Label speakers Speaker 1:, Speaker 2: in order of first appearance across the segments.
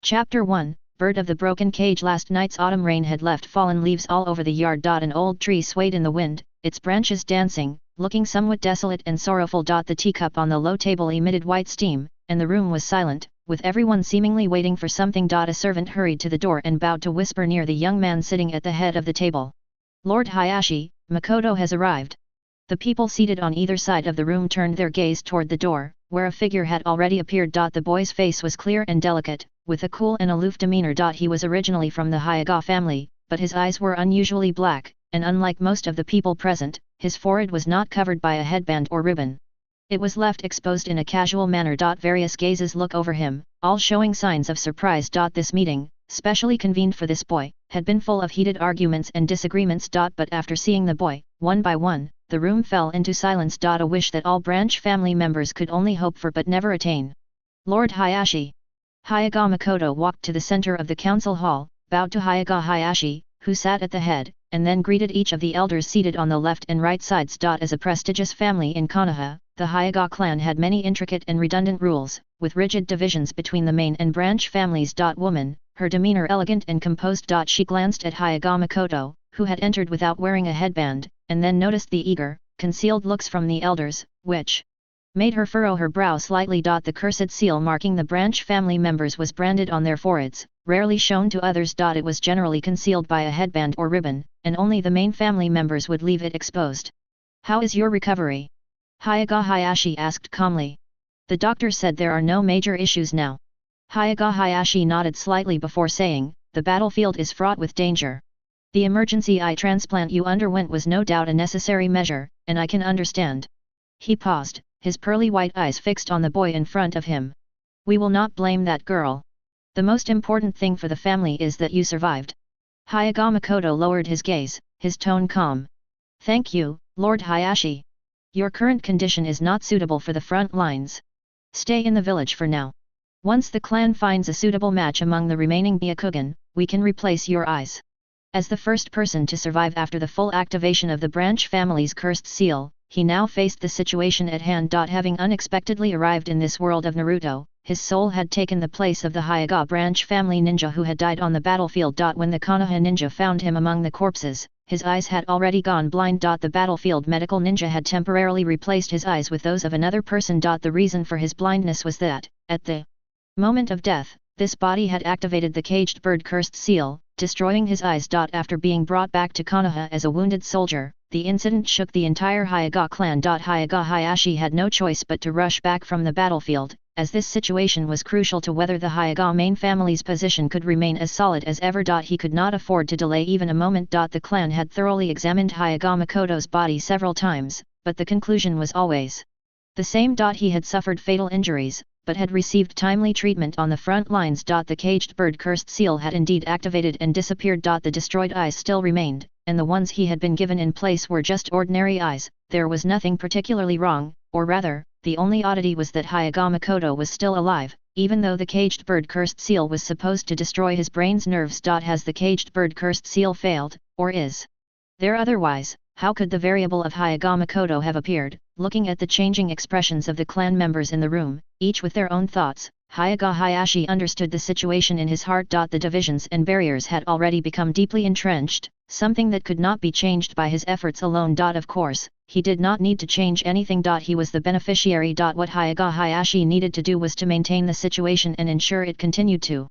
Speaker 1: Chapter 1, Bird of the Broken Cage. Last night's autumn rain had left fallen leaves all over the yard. An old tree swayed in the wind, its branches dancing, looking somewhat desolate and sorrowful. The teacup on the low table emitted white steam, and the room was silent, with everyone seemingly waiting for something. A servant hurried to the door and bowed to whisper near the young man sitting at the head of the table. Lord Hayashi, Makoto has arrived. The people seated on either side of the room turned their gaze toward the door, where a figure had already appeared. The boy's face was clear and delicate, with a cool and aloof demeanor. He was originally from the Hyuga family, but his eyes were unusually black, and unlike most of the people present, his forehead was not covered by a headband or ribbon. It was left exposed in a casual manner. Various gazes look over him, all showing signs of surprise. This meeting, specially convened for this boy, had been full of heated arguments and disagreements. But after seeing the boy, one by one, the room fell into silence. A wish that all branch family members could only hope for but never attain. Lord Hayashi. Hyuga Makoto walked to the center of the council hall, bowed to Hyuga Hayashi, who sat at the head, and then greeted each of the elders seated on the left and right sides. As a prestigious family in Konoha, the Hyuga clan had many intricate and redundant rules, with rigid divisions between the main and branch families. Woman, her demeanor elegant and composed. She glanced at Hyuga Makoto, who had entered without wearing a headband, and then noticed the eager, concealed looks from the elders, which made her furrow her brow slightly. The cursed seal marking the branch family members was branded on their foreheads, rarely shown to others. It was generally concealed by a headband or ribbon, and only the main family members would leave it exposed. How is your recovery? Hyuga Hayashi asked calmly. The doctor said there are no major issues now. Hyuga Hayashi nodded slightly before saying, the battlefield is fraught with danger. The emergency eye transplant you underwent was no doubt a necessary measure, and I can understand. He paused, his pearly white eyes fixed on the boy in front of him. We will not blame that girl. The most important thing for the family is that you survived. Hyuga Makoto lowered his gaze, his tone calm. Thank you, Lord Hayashi. Your current condition is not suitable for the front lines. Stay in the village for now. Once the clan finds a suitable match among the remaining Byakugan, we can replace your eyes. As the first person to survive after the full activation of the branch family's cursed seal, he now faced the situation at hand. Having unexpectedly arrived in this world of Naruto, his soul had taken the place of the Hyuga branch family ninja who had died on the battlefield. When the Konoha ninja found him among the corpses, his eyes had already gone blind. The battlefield medical ninja had temporarily replaced his eyes with those of another person. The reason for his blindness was that, at the moment of death, this body had activated the caged bird cursed seal, destroying his eyes. After being brought back to Konoha as a wounded soldier, the incident shook the entire Hyuga clan. Hyuga Hayashi had no choice but to rush back from the battlefield, as this situation was crucial to whether the Hyuga main family's position could remain as solid as ever. He could not afford to delay even a moment. The clan had thoroughly examined Hyuga Makoto's body several times, but the conclusion was always the same. He had suffered fatal injuries, but had received timely treatment on the front lines. The caged bird cursed seal had indeed activated and disappeared. The destroyed eyes still remained, and the ones he had been given in place were just ordinary eyes. There was nothing particularly wrong, or rather, the only oddity was that Hyuga Makoto was still alive, even though the caged bird cursed seal was supposed to destroy his brain's nerves. Has the caged bird cursed seal failed, or is there otherwise? How could the variable of Hyuga Makoto have appeared? Looking at the changing expressions of the clan members in the room, each with their own thoughts, Hyuga Hayashi understood the situation in his heart. The divisions and barriers had already become deeply entrenched, something that could not be changed by his efforts alone. Of course, he did not need to change anything. He was the beneficiary. What Hyuga Hayashi needed to do was to maintain the situation and ensure it continued to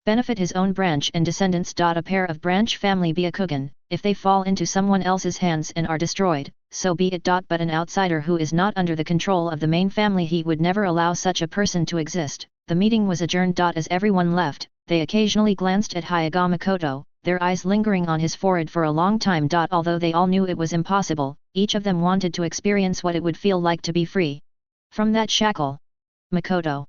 Speaker 1: benefit his own branch and descendants. A pair of branch family Byakugan, if they fall into someone else's hands and are destroyed, so be it. But an outsider who is not under the control of the main family, he would never allow such a person to exist. The meeting was adjourned. As everyone left, they occasionally glanced at Hyuga Makoto, their eyes lingering on his forehead for a long time. Although they all knew it was impossible, each of them wanted to experience what it would feel like to be free from that shackle. Makoto.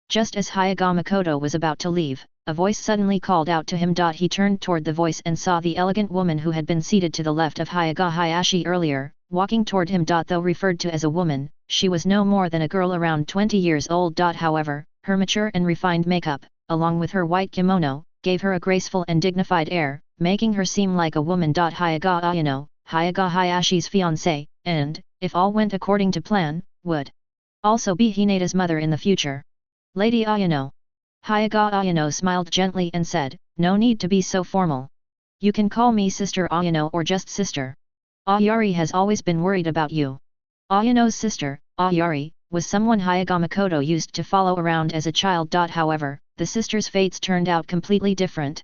Speaker 1: Just as Hyuga Makoto was about to leave, a voice suddenly called out to him. He turned toward the voice and saw the elegant woman who had been seated to the left of Hyuga Hayashi earlier, walking toward him. Though referred to as a woman, she was no more than a girl around 20 years old. However, her mature and refined makeup, along with her white kimono, gave her a graceful and dignified air, making her seem like a woman. Hyuga Ayano, Hyuga Hayashi's fiancée, and, if all went according to plan, would also be Hinata's mother in the future. Lady Ayano. Hyuga Ayano smiled gently and said, "No need to be so formal. You can call me Sister Ayano or just Sister. Ayari has always been worried about you." Ayano's sister, Ayari, was someone Hyuga Makoto used to follow around as a child. However, the sister's fates turned out completely different.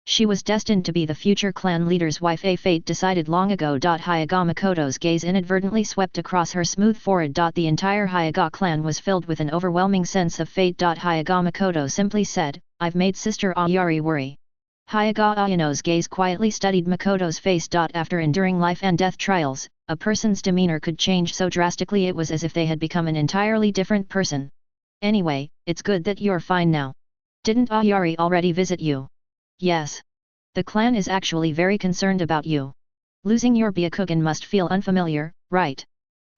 Speaker 1: She was destined to be the future clan leader's wife, a fate decided long ago. Hyuga Makoto's gaze inadvertently swept across her smooth forehead. The entire Hyuga clan was filled with an overwhelming sense of fate. Hyuga Makoto simply said, "I've made Sister Ayari worry." Hyuga Ayano's gaze quietly studied Makoto's face. After enduring life and death trials, a person's demeanor could change so drastically it was as if they had become an entirely different person. "Anyway, it's good that you're fine now. Didn't Ayari already visit you?" "Yes. The clan is actually very concerned about you. Losing your Byakugan must feel unfamiliar, right?"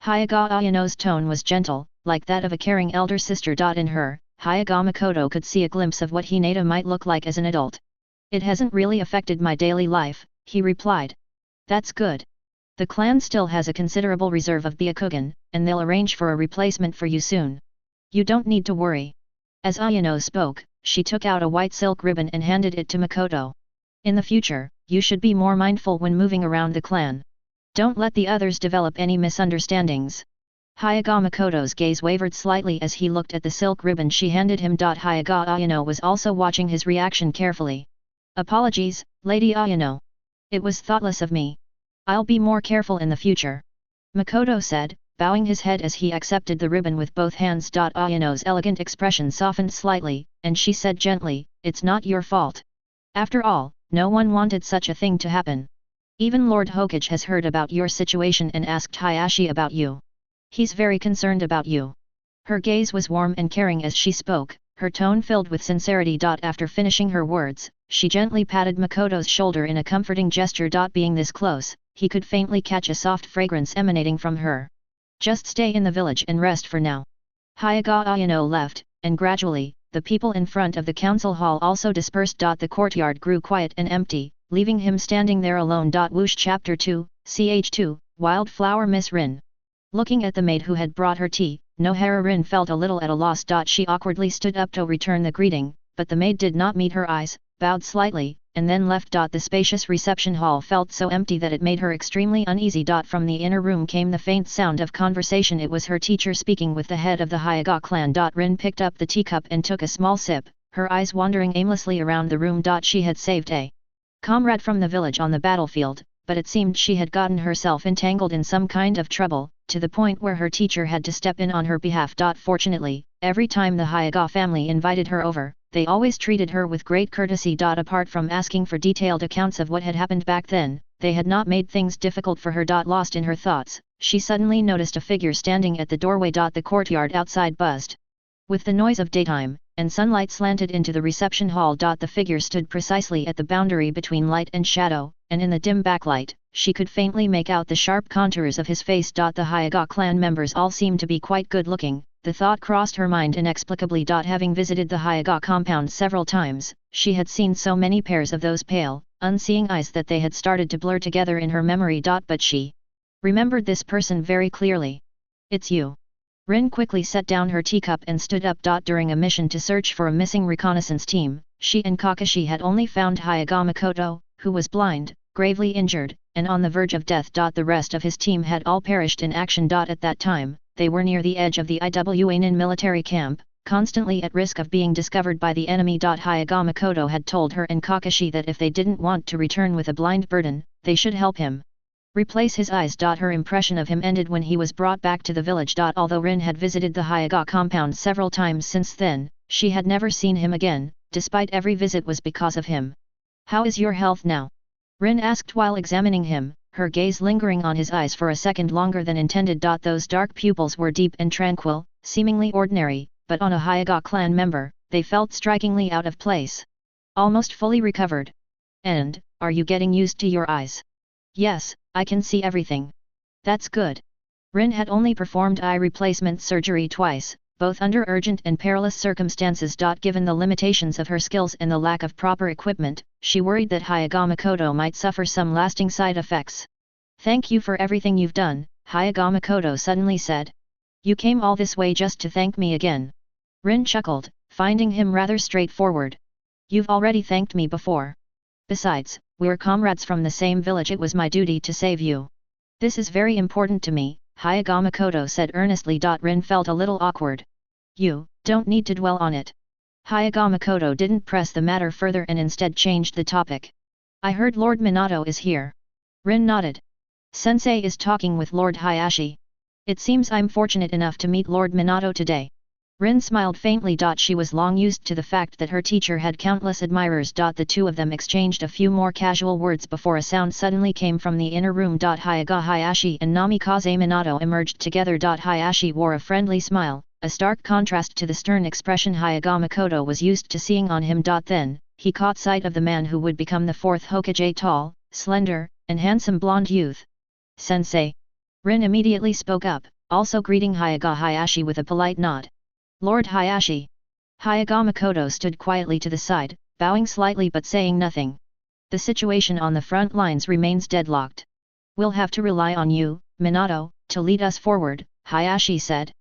Speaker 1: Hyuga Ayano's tone was gentle, like that of a caring elder sister. In her, Hyuga Makoto could see a glimpse of what Hinata might look like as an adult. "It hasn't really affected my daily life," he replied. "That's good. The clan still has a considerable reserve of Byakugan, and they'll arrange for a replacement for you soon. You don't need to worry." As Ayano spoke, she took out a white silk ribbon and handed it to Makoto. "In the future, you should be more mindful when moving around the clan. Don't let the others develop any misunderstandings." Hyuga Makoto's gaze wavered slightly as he looked at the silk ribbon she handed him. Hyuga Ayano was also watching his reaction carefully. "Apologies, Lady Ayano. It was thoughtless of me. I'll be more careful in the future," Makoto said, bowing his head as he accepted the ribbon with both hands. Ayano's elegant expression softened slightly, and she said gently, "It's not your fault. After all, no one wanted such a thing to happen. Even Lord Hokage has heard about your situation and asked Hayashi about you. He's very concerned about you." Her gaze was warm and caring as she spoke, her tone filled with sincerity. After finishing her words, she gently patted Makoto's shoulder in a comforting gesture. Being this close, he could faintly catch a soft fragrance emanating from her. "Just stay in the village and rest for now." Hyuga Ayano left, and gradually, the people in front of the council hall also dispersed. The courtyard grew quiet and empty, leaving him standing there alone. Whoosh Chapter 2, Ch 2, Wildflower Miss Rin. Looking at the maid who had brought her tea, Nohara Rin felt a little at a loss. She awkwardly stood up to return the greeting, but the maid did not meet her eyes, bowed slightly, and then left. The spacious reception hall felt so empty that it made her extremely uneasy. From the inner room came the faint sound of conversation. It was her teacher speaking with the head of the Hyuga clan. Rin picked up the teacup and took a small sip, her eyes wandering aimlessly around the room. She had saved a comrade from the village on the battlefield, but it seemed she had gotten herself entangled in some kind of trouble, to the point where her teacher had to step in on her behalf. Fortunately, every time the Hyuga family invited her over, they always treated her with great courtesy. Apart from asking for detailed accounts of what had happened back then, they had not made things difficult for her. Lost in her thoughts, she suddenly noticed a figure standing at the doorway. The courtyard outside buzzed with the noise of daytime, and sunlight slanted into the reception hall. The figure stood precisely at the boundary between light and shadow, and in the dim backlight, she could faintly make out the sharp contours of his face. The Hyuga clan members all seemed to be quite good-looking. The thought crossed her mind inexplicably. Having visited the Hyuga compound several times, she had seen so many pairs of those pale, unseeing eyes that they had started to blur together in her memory. But she remembered this person very clearly. "It's you." Rin quickly set down her teacup and stood up. During a mission to search for a missing reconnaissance team, she and Kakashi had only found Hyuga Makoto, who was blind, gravely injured, and on the verge of death. The rest of his team had all perished in action. At that time, they were near the edge of the Iwanin military camp, constantly at risk of being discovered by the enemy. Hyuga Makoto had told her and Kakashi that if they didn't want to return with a blind burden, they should help him replace his eyes. Her impression of him ended when he was brought back to the village. Although Rin had visited the Hyuga compound several times since then, she had never seen him again, despite every visit was because of him. "How is your health now?" Rin asked while examining him, her gaze lingering on his eyes for a second longer than intended. Those dark pupils were deep and tranquil, seemingly ordinary, but on a Hyuga clan member, they felt strikingly out of place. "Almost fully recovered. And, are you getting used to your eyes?" "Yes, I can see everything." "That's good." Rin had only performed eye replacement surgery twice, both under urgent and perilous circumstances. Given the limitations of her skills and the lack of proper equipment, she worried that Hyuga Makoto might suffer some lasting side effects. "Thank you for everything you've done," Hyuga Makoto suddenly said. "You came all this way just to thank me again?" Rin chuckled, finding him rather straightforward. You've already thanked me before. Besides, we're comrades from the same village. It was my duty to save you. This is very important to me, Hayagama Makoto said earnestly. Rin felt a little awkward. You don't need to dwell on it. Hayagama Makoto didn't press the matter further and instead changed the topic. I heard Lord Minato is here. Rin nodded. Sensei is talking with Lord Hayashi. It seems I'm fortunate enough to meet Lord Minato today. Rin smiled faintly. She was long used to the fact that her teacher had countless admirers. The two of them exchanged a few more casual words before a sound suddenly came from the inner room. Hayaga Hayashi and Namikaze Minato emerged together. Hayashi wore a friendly smile, a stark contrast to the stern expression Hayagama Makoto was used to seeing on him. Then, he caught sight of the man who would become the fourth Hokage, tall, slender, and handsome blonde youth. Sensei. Rin immediately spoke up, also greeting Hayaga Hayashi with a polite nod. Lord Hayashi. Hayagama Makoto stood quietly to the side, bowing slightly but saying nothing. The situation on the front lines remains deadlocked. We'll have to rely on you, Minato, to lead us forward, Hayashi said.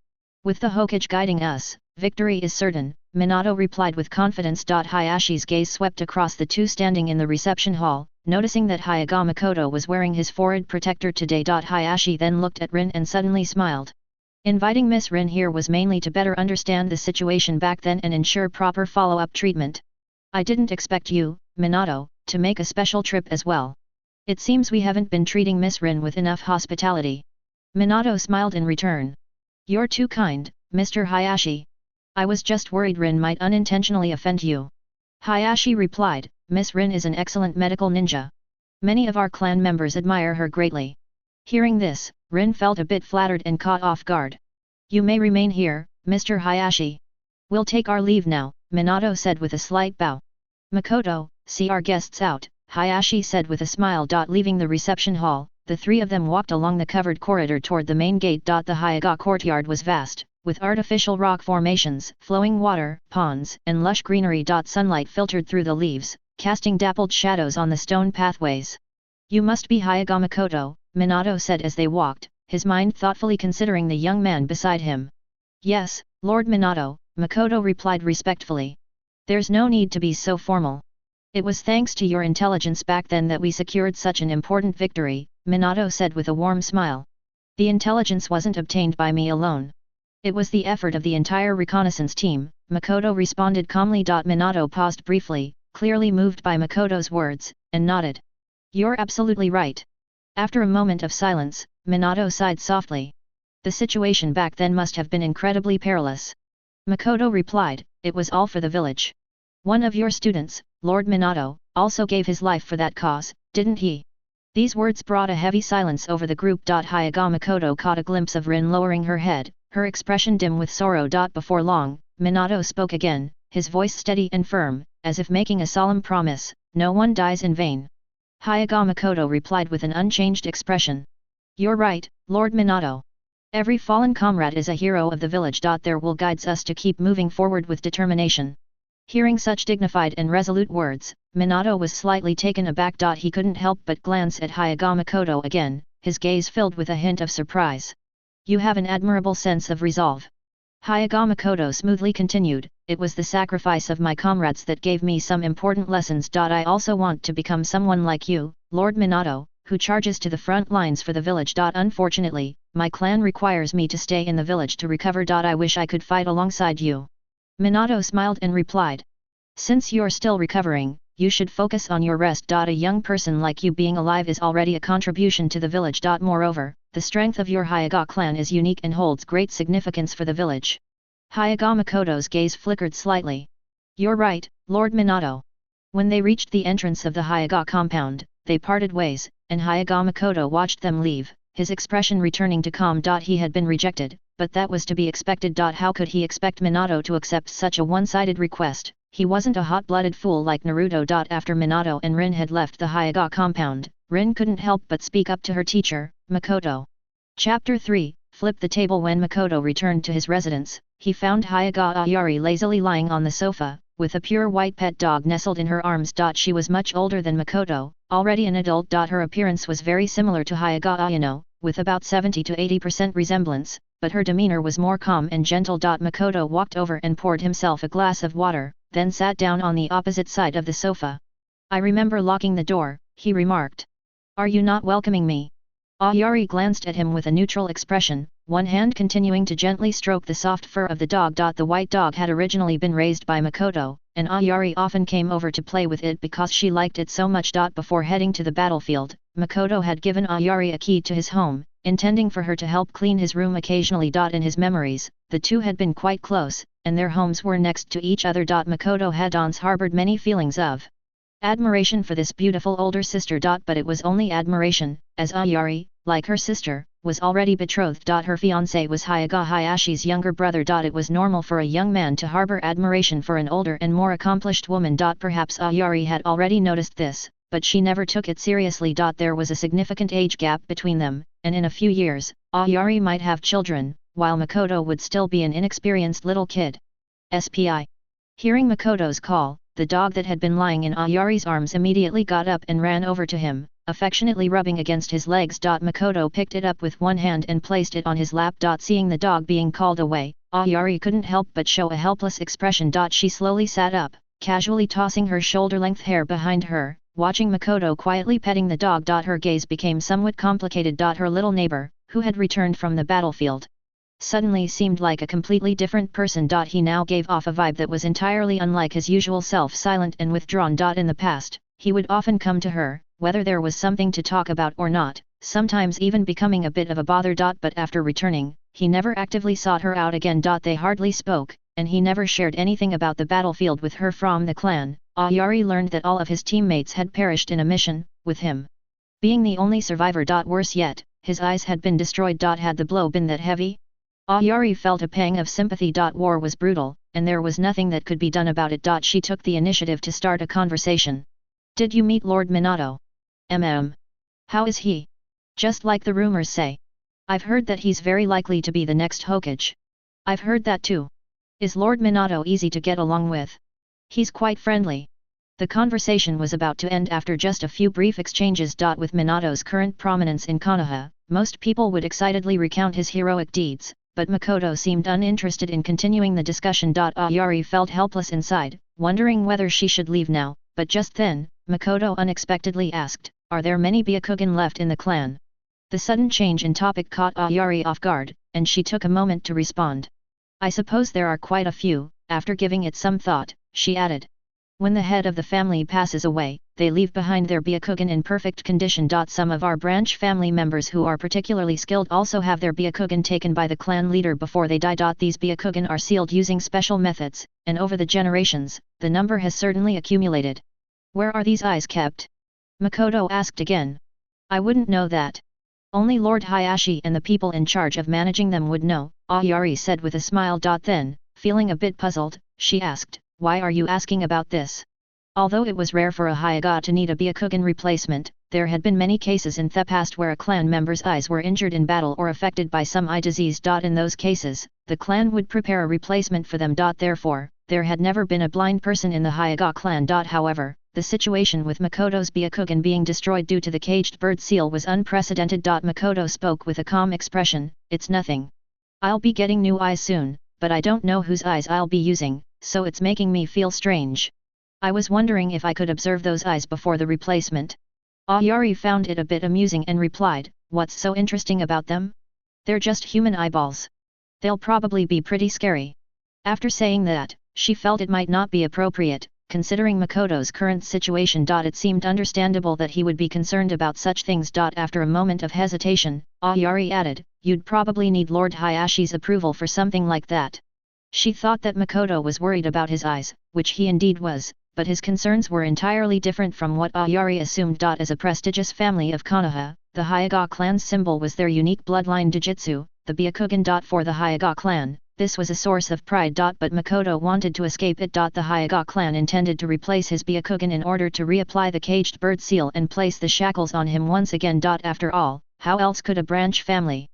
Speaker 1: With the Hokage guiding us, victory is certain, Minato replied with confidence. Hayashi's gaze swept across the two standing in the reception hall, noticing that Hayagama Makoto was wearing his forehead protector today. Hayashi then looked at Rin and suddenly smiled. Inviting Miss Rin here was mainly to better understand the situation back then and ensure proper follow-up treatment. I didn't expect you, Minato, to make a special trip as well. It seems we haven't been treating Miss Rin with enough hospitality. Minato smiled in return. You're too kind, Mr. Hayashi. I was just worried Rin might unintentionally offend you. Hayashi replied, Miss Rin is an excellent medical ninja. Many of our clan members admire her greatly. Hearing this, Rin felt a bit flattered and caught off guard. You may remain here, Mr. Hayashi. We'll take our leave now, Minato said with a slight bow. Makoto, see our guests out, Hayashi said with a smile. Leaving the reception hall, the three of them walked along the covered corridor toward the main gate. The Hayaga courtyard was vast, with artificial rock formations, flowing water, ponds, and lush greenery. Sunlight filtered through the leaves, casting dappled shadows on the stone pathways. You must be Hayagama Makoto, Minato said as they walked, his mind thoughtfully considering the young man beside him. Yes, Lord Minato, Makoto replied respectfully. There's no need to be so formal. It was thanks to your intelligence back then that we secured such an important victory, Minato said with a warm smile. The intelligence wasn't obtained by me alone. It was the effort of the entire reconnaissance team, Makoto responded calmly. Minato paused briefly, clearly moved by Makoto's words, and nodded. You're absolutely right. After a moment of silence, Minato sighed softly. The situation back then must have been incredibly perilous. Makoto replied, it was all for the village. One of your students, Lord Minato, also gave his life for that cause, didn't he? These words brought a heavy silence over the group. Hayagama Makoto caught a glimpse of Rin lowering her head, her expression dim with sorrow. Before long, Minato spoke again, his voice steady and firm, as if making a solemn promise, no one dies in vain. Hayagama Makoto replied with an unchanged expression. You're right, Lord Minato. Every fallen comrade is a hero of the village. Their will guides us to keep moving forward with determination. Hearing such dignified and resolute words, Minato was slightly taken aback. He couldn't help but glance at Hayagama Makoto again, his gaze filled with a hint of surprise. You have an admirable sense of resolve. Hayagama Makoto smoothly continued, it was the sacrifice of my comrades that gave me some important lessons. I also want to become someone like you, Lord Minato, who charges to the front lines for the village. Unfortunately, my clan requires me to stay in the village to recover. I wish I could fight alongside you. Minato smiled and replied. Since you're still recovering, you should focus on your rest. A young person like you being alive is already a contribution to the village. Moreover, the strength of your Hayaga clan is unique and holds great significance for the village. Hayagama Makoto's gaze flickered slightly. You're right, Lord Minato. When they reached the entrance of the Hayaga compound, they parted ways, and Hayagama Makoto watched them leave, his expression returning to calm. He had been rejected, but that was to be expected. How could he expect Minato to accept such a one-sided request? He wasn't a hot-blooded fool like Naruto. After Minato and Rin had left the Hayaga compound, Rin couldn't help but speak up to her teacher, Makoto. Chapter 3, Flip the table. When Makoto returned to his residence, he found Hayaga Ayari lazily lying on the sofa, with a pure white pet dog nestled in her arms. She was much older than Makoto, already an adult. Her appearance was very similar to Hayaga Ayano, with about 70 to 80% resemblance, but her demeanor was more calm and gentle. Makoto walked over and poured himself a glass of water, then sat down on the opposite side of the sofa. I remember locking the door, he remarked. Are you not welcoming me? Ayari glanced at him with a neutral expression, one hand continuing to gently stroke the soft fur of the dog. The white dog had originally been raised by Makoto, and Ayari often came over to play with it because she liked it so much. Before heading to the battlefield, Makoto had given Ayari a key to his home, intending for her to help clean his room occasionally. In his memories, the two had been quite close, and their homes were next to each other. Makoto had once harbored many feelings of admiration for this beautiful older sister. But it was only admiration, as Ayari, like her sister, was already betrothed. Her fiancé was Hyaga Hayashi's younger brother. It was normal for a young man to harbor admiration for an older and more accomplished woman. Perhaps Ayari had already noticed this, but she never took it seriously. There was a significant age gap between them, and in a few years, Ayari might have children, while Makoto would still be an inexperienced little kid. SPI. Hearing Makoto's call, the dog that had been lying in Ayari's arms immediately got up and ran over to him, affectionately rubbing against his legs. Makoto picked it up with one hand and placed it on his lap. Seeing the dog being called away, Ayari couldn't help but show a helpless expression. She slowly sat up, casually tossing her shoulder-length hair behind her, watching Makoto quietly petting the dog. Her gaze became somewhat complicated. Her little neighbor, who had returned from the battlefield, suddenly seemed like a completely different person. He now gave off a vibe that was entirely unlike his usual self, silent and withdrawn. In the past, he would often come to her, whether there was something to talk about or not, sometimes even becoming a bit of a bother. But after returning, he never actively sought her out again. They hardly spoke, and he never shared anything about the battlefield with her. From the clan, Ayari learned that all of his teammates had perished in a mission, with him being the only survivor. Worse yet, his eyes had been destroyed. Had the blow been that heavy? Ayari felt a pang of sympathy. War was brutal, and there was nothing that could be done about it. She took the initiative to start a conversation. Did you meet Lord Minato? How is he? Just like the rumors say. I've heard that he's very likely to be the next Hokage. I've heard that too. Is Lord Minato easy to get along with? He's quite friendly. The conversation was about to end after just a few brief exchanges. With Minato's current prominence in Konoha, most people would excitedly recount his heroic deeds, but Makoto seemed uninterested in continuing the discussion. Ayari felt helpless inside, wondering whether she should leave now, but just then, Makoto unexpectedly asked, are there many Byakugan left in the clan? The sudden change in topic caught Ayari off guard, and she took a moment to respond. I suppose there are quite a few. After giving it some thought, she added. When the head of the family passes away, they leave behind their Byakugan in perfect condition. Some of our branch family members who are particularly skilled also have their Byakugan taken by the clan leader before they die. These Byakugan are sealed using special methods, and over the generations, the number has certainly accumulated. Where are these eyes kept? Makoto asked again. I wouldn't know that. Only Lord Hayashi and the people in charge of managing them would know, Ayari said with a smile. Then, feeling a bit puzzled, she asked, why are you asking about this? Although it was rare for a Hyaga to need a Byakugan replacement, there had been many cases in the past where a clan member's eyes were injured in battle or affected by some eye disease. In those cases, the clan would prepare a replacement for them. Therefore, there had never been a blind person in the Hyaga clan. However, the situation with Makoto's Byakugan being destroyed due to the caged bird seal was unprecedented. Makoto spoke with a calm expression, it's nothing. I'll be getting new eyes soon, but I don't know whose eyes I'll be using, so it's making me feel strange. I was wondering if I could observe those eyes before the replacement. Ayari found it a bit amusing and replied, what's so interesting about them? They're just human eyeballs. They'll probably be pretty scary. After saying that, she felt it might not be appropriate, considering Makoto's current situation. It seemed understandable that he would be concerned about such things. After a moment of hesitation, Ayari added, you'd probably need Lord Hayashi's approval for something like that. She thought that Makoto was worried about his eyes, which he indeed was, but his concerns were entirely different from what Ayari assumed. As a prestigious family of Konoha, the Hyaga clan's symbol was their unique bloodline Dijitsu, the Byakugan. For the Hyaga clan, this was a source of pride. But Makoto wanted to escape it. The Hyaga clan intended to replace his Byakugan in order to reapply the caged bird seal and place the shackles on him once again. After all, how else could a branch family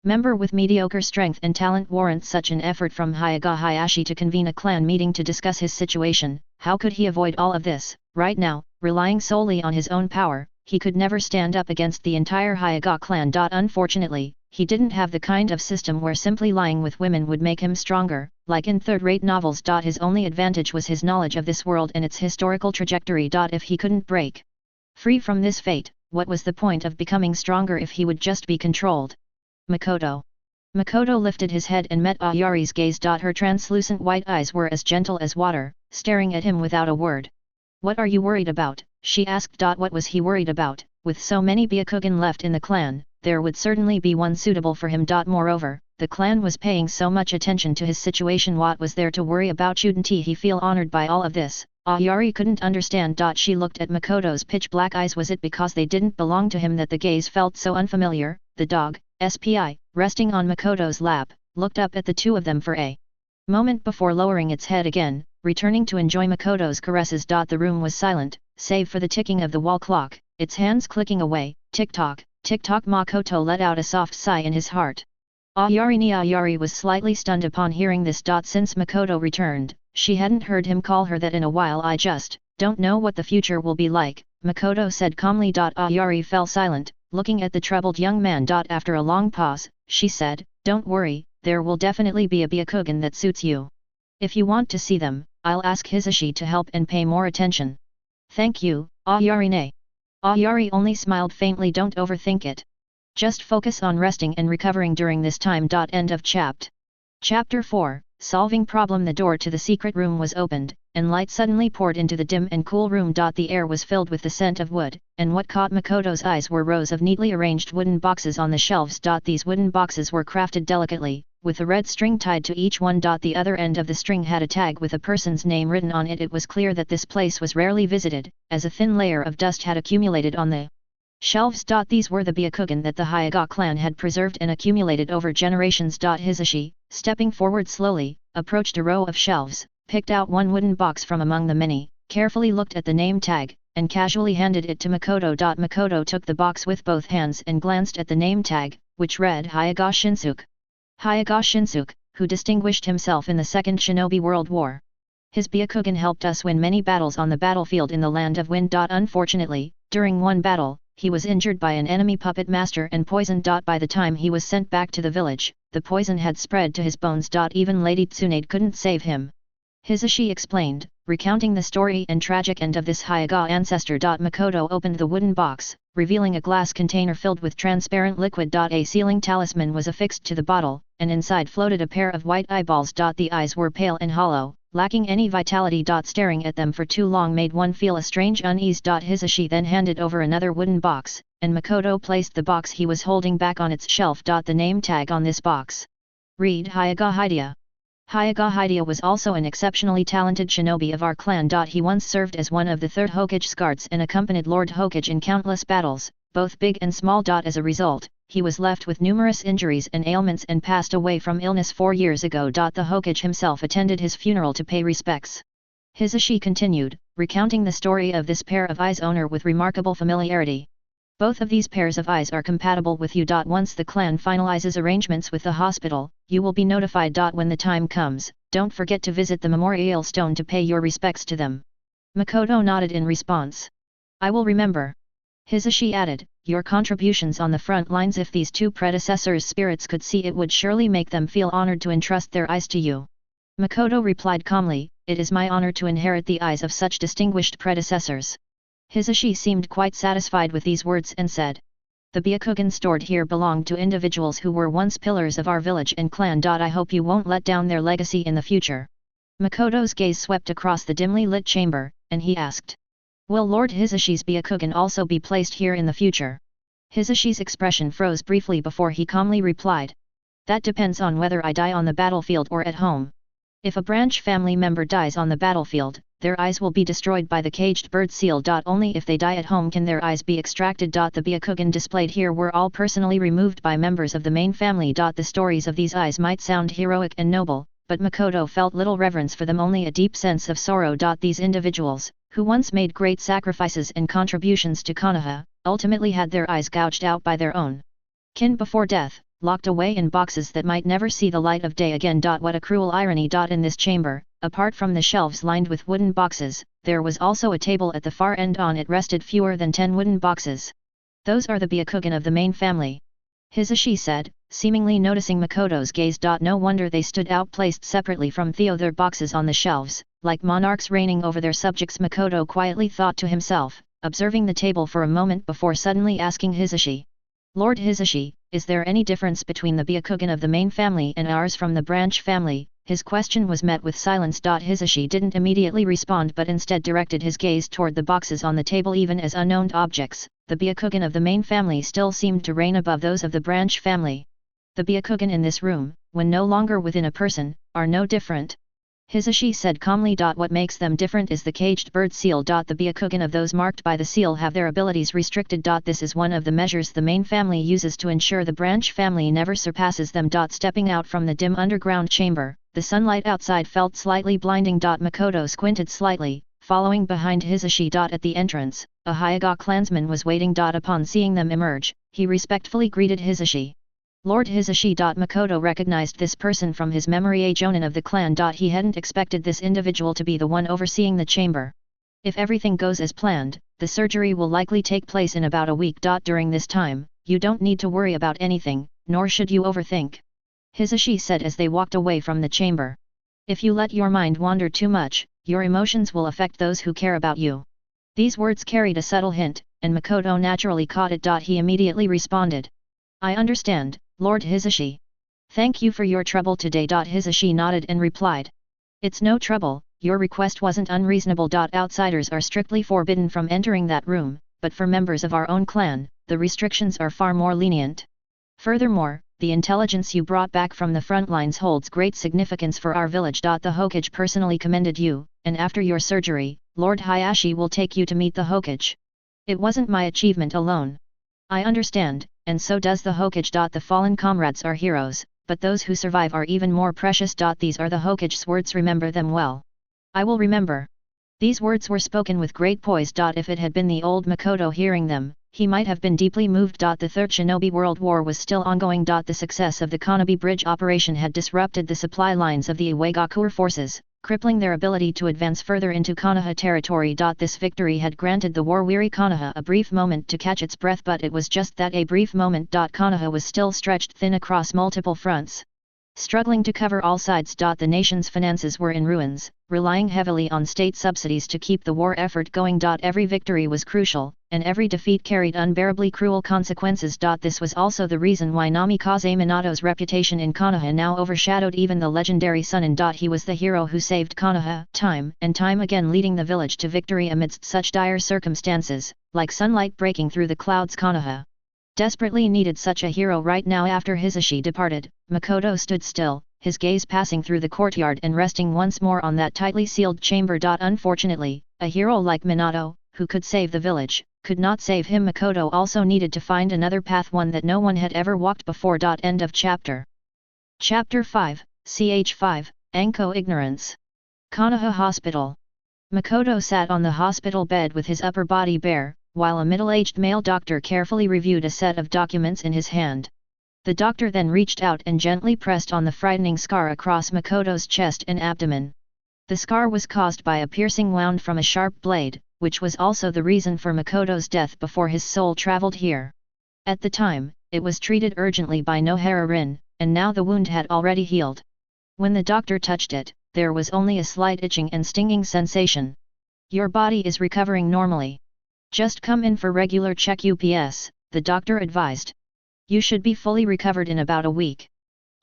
Speaker 1: member with mediocre strength and talent warrant such an effort from Hyaga Hayashi to convene a clan meeting to discuss his situation? How could he avoid all of this? Right now, relying solely on his own power, he could never stand up against the entire Hyaga clan. Unfortunately, he didn't have the kind of system where simply lying with women would make him stronger, like in third-rate novels. His only advantage was his knowledge of this world and its historical trajectory. If he couldn't break free from this fate, what was the point of becoming stronger if he would just be controlled? Makoto. Makoto lifted his head and met Ayari's gaze. Her translucent white eyes were as gentle as water, staring at him without a word. What are you worried about? She asked. What was he worried about? With so many Byakugan left in the clan, there would certainly be one suitable for him. Moreover, the clan was paying so much attention to his situation. What was there to worry about? Shouldn't he feel honored by all of this? Ayari couldn't understand. She looked at Makoto's pitch-black eyes. Was it because they didn't belong to him that the gaze felt so unfamiliar? The dog, SPI, resting on Makoto's lap, looked up at the two of them for a moment before lowering its head again, returning to enjoy Makoto's caresses. The room was silent, save for the ticking of the wall clock, its hands clicking away. Tick-tock, tick-tock. Makoto let out a soft sigh in his heart. Ayari was slightly stunned upon hearing this. Since Makoto returned, she hadn't heard him call her that in a while. I just don't know what the future will be like, Makoto said calmly. Ayari fell silent, looking at the troubled young man. After a long pause, she said, don't worry, there will definitely be a Byakugan that suits you. If you want to see them, I'll ask Hisashi to help and pay more attention. Thank you, Ayari. Ayari only smiled faintly. Don't overthink it. Just focus on resting and recovering during this time. End of Chapter 4, Solving Problem. The door to the secret room was opened, and light suddenly poured into the dim and cool room. The air was filled with the scent of wood, and what caught Makoto's eyes were rows of neatly arranged wooden boxes on the shelves. These wooden boxes were crafted delicately, with a red string tied to each one. The other end of the string had a tag with a person's name written on it. It was clear that this place was rarely visited, as a thin layer of dust had accumulated on the shelves. These were the Byakugan that the Hyuga clan had preserved and accumulated over generations. Hisashi, stepping forward slowly, approached a row of shelves, picked out one wooden box from among the many, carefully looked at the name tag, and casually handed it to Makoto. Makoto took the box with both hands and glanced at the name tag, which read Hyuga Shinsuke. Hyuga Shinsuke, who distinguished himself in the Second Shinobi World War. His Byakugan helped us win many battles on the battlefield in the Land of Wind. Unfortunately, during one battle, he was injured by an enemy puppet master and poisoned. By the time he was sent back to the village, the poison had spread to his bones. Even Lady Tsunade couldn't save him. Hisashi explained, recounting the story and tragic end of this Hyuga ancestor. Makoto opened the wooden box, revealing a glass container filled with transparent liquid. A sealing talisman was affixed to the bottle, and inside floated a pair of white eyeballs. The eyes were pale and hollow, lacking any vitality. Staring at them for too long made one feel a strange unease. Hisashi then handed over another wooden box, and Makoto placed the box he was holding back on its shelf. The name tag on this box read Hyuga Hidea. Hyuga Hidea was also an exceptionally talented shinobi of our clan. He once served as one of the 3rd Hokage's guards and accompanied Lord Hokage in countless battles, both big and small. As a result, he was left with numerous injuries and ailments and passed away from illness 4 years ago. The Hokage himself attended his funeral to pay respects. Hisashi continued, recounting the story of this pair of eyes owner with remarkable familiarity. Both of these pairs of eyes are compatible with you. Once the clan finalizes arrangements with the hospital, you will be notified. When the time comes, don't forget to visit the memorial stone to pay your respects to them. Makoto nodded in response. I will remember. Hisashi added, your contributions on the front lines. If these two predecessors' spirits could see, it would surely make them feel honored to entrust their eyes to you. Makoto replied calmly, it is my honor to inherit the eyes of such distinguished predecessors. Hisashi seemed quite satisfied with these words and said, the Byakugan stored here belonged to individuals who were once pillars of our village and clan. I hope you won't let down their legacy in the future. Makoto's gaze swept across the dimly lit chamber, and he asked, will Lord Hisashi's Byakugan also be placed here in the future? Hisashi's expression froze briefly before he calmly replied, that depends on whether I die on the battlefield or at home. If a branch family member dies on the battlefield, their eyes will be destroyed by the caged bird seal. Only if they die at home can their eyes be extracted. The Byakugan displayed here were all personally removed by members of the main family. The stories of these eyes might sound heroic and noble, but Makoto felt little reverence for them, only a deep sense of sorrow. These individuals, who once made great sacrifices and contributions to Konoha, ultimately had their eyes gouged out by their own kin before death, locked away in boxes that might never see the light of day again. What a cruel irony. In this chamber, apart from the shelves lined with wooden boxes, there was also a table at the far end. On it rested fewer than 10 wooden boxes. Those are the Byakugan of the main family. Hisashi said, seemingly noticing Makoto's gaze. No wonder they stood out placed separately from Theo, their boxes on the shelves, like monarchs reigning over their subjects. Makoto quietly thought to himself, observing the table for a moment before suddenly asking Hisashi. Lord Hisashi, is there any difference between the Byakugan of the main family and ours from the branch family? His question was met with silence. Hisashi didn't immediately respond but instead directed his gaze toward the boxes on the table. Even as unknown objects, the Byakugan of the main family still seemed to reign above those of the branch family. The Byakugan in this room, when no longer within a person, are no different. Hisashi said calmly. What makes them different is the caged bird seal. The Byakugan of those marked by the seal have their abilities restricted. This is one of the measures the main family uses to ensure the branch family never surpasses them. Stepping out from the dim underground chamber, the sunlight outside felt slightly blinding. Makoto squinted slightly, following behind Hisashi. At the entrance, a Hyuga clansman was waiting. Upon seeing them emerge, he respectfully greeted Hisashi. Lord Hisashi. Makoto recognized this person from his memory, a jonin of the clan. He hadn't expected this individual to be the one overseeing the chamber. If everything goes as planned, the surgery will likely take place in about a week. During this time, you don't need to worry about anything, nor should you overthink. Hisashi said as they walked away from the chamber. If you let your mind wander too much, your emotions will affect those who care about you. These words carried a subtle hint, and Makoto naturally caught it. He immediately responded. I understand, Lord Hisashi. Thank you for your trouble today. Hisashi nodded and replied. It's no trouble, your request wasn't unreasonable. Outsiders are strictly forbidden from entering that room, but for members of our own clan, the restrictions are far more lenient. Furthermore, the intelligence you brought back from the front lines holds great significance for our village. The Hokage personally commended you, and after your surgery, Lord Hayashi will take you to meet the Hokage. It wasn't my achievement alone. I understand, and so does the Hokage. The fallen comrades are heroes, but those who survive are even more precious. These are the Hokage's words. Remember them well. I will remember. These words were spoken with great poise. If it had been the old Makoto hearing them, he might have been deeply moved. The Third Shinobi World War was still ongoing. The success of the Konobe Bridge operation had disrupted the supply lines of the Iwagakure forces, crippling their ability to advance further into Konoha territory. This victory had granted the war-weary Konoha a brief moment to catch its breath, but it was just that, a brief moment. Konoha was still stretched thin across multiple fronts. Struggling to cover all sides. The nation's finances were in ruins, relying heavily on state subsidies to keep the war effort going. Every victory was crucial, and every defeat carried unbearably cruel consequences. This was also the reason why Namikaze Minato's reputation in Konoha now overshadowed even the legendary Sannin. He was the hero who saved Konoha time and time again, leading the village to victory amidst such dire circumstances, like sunlight breaking through the clouds. Konoha desperately needed such a hero right now. After Hisashi departed, Makoto stood still, his gaze passing through the courtyard and resting once more on that tightly sealed chamber. Unfortunately, a hero like Minato, who could save the village, could not save him. Makoto also needed to find another path, one that no one had ever walked before. End of chapter. Chapter 5, Ch. 5, Anko Ignorance. Konoha Hospital. Makoto sat on the hospital bed with his upper body bare, while a middle-aged male doctor carefully reviewed a set of documents in his hand. The doctor then reached out and gently pressed on the frightening scar across Makoto's chest and abdomen. The scar was caused by a piercing wound from a sharp blade, which was also the reason for Makoto's death before his soul traveled here. At the time, it was treated urgently by Nohara Rin, and now the wound had already healed. When the doctor touched it, there was only a slight itching and stinging sensation. Your body is recovering normally. Just come in for regular check-ups, the doctor advised. You should be fully recovered in about a week.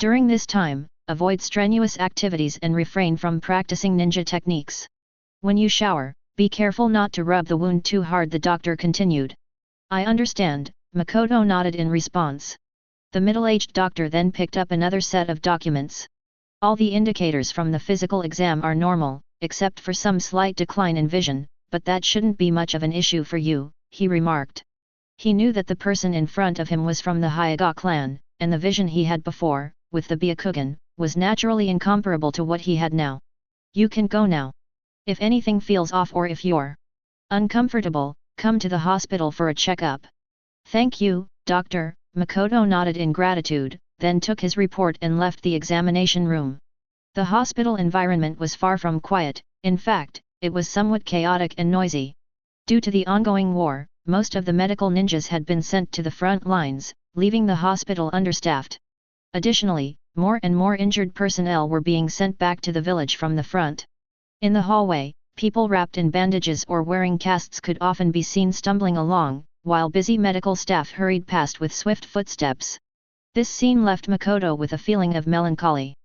Speaker 1: During this time, avoid strenuous activities and refrain from practicing ninja techniques. When you shower, be careful not to rub the wound too hard, the doctor continued. I understand, Makoto nodded in response. The middle-aged doctor then picked up another set of documents. All the indicators from the physical exam are normal, except for some slight decline in vision, but that shouldn't be much of an issue for you, he remarked. He knew that the person in front of him was from the Hyuga clan, and the vision he had before, with the Byakugan, was naturally incomparable to what he had now. You can go now. If anything feels off or if you're uncomfortable, come to the hospital for a checkup. Thank you, doctor, Makoto nodded in gratitude, then took his report and left the examination room. The hospital environment was far from quiet, in fact, it was somewhat chaotic and noisy. Due to the ongoing war, most of the medical ninjas had been sent to the front lines, leaving the hospital understaffed. Additionally, more and more injured personnel were being sent back to the village from the front. In the hallway, people wrapped in bandages or wearing casts could often be seen stumbling along, while busy medical staff hurried past with swift footsteps. This scene left Makoto with a feeling of melancholy.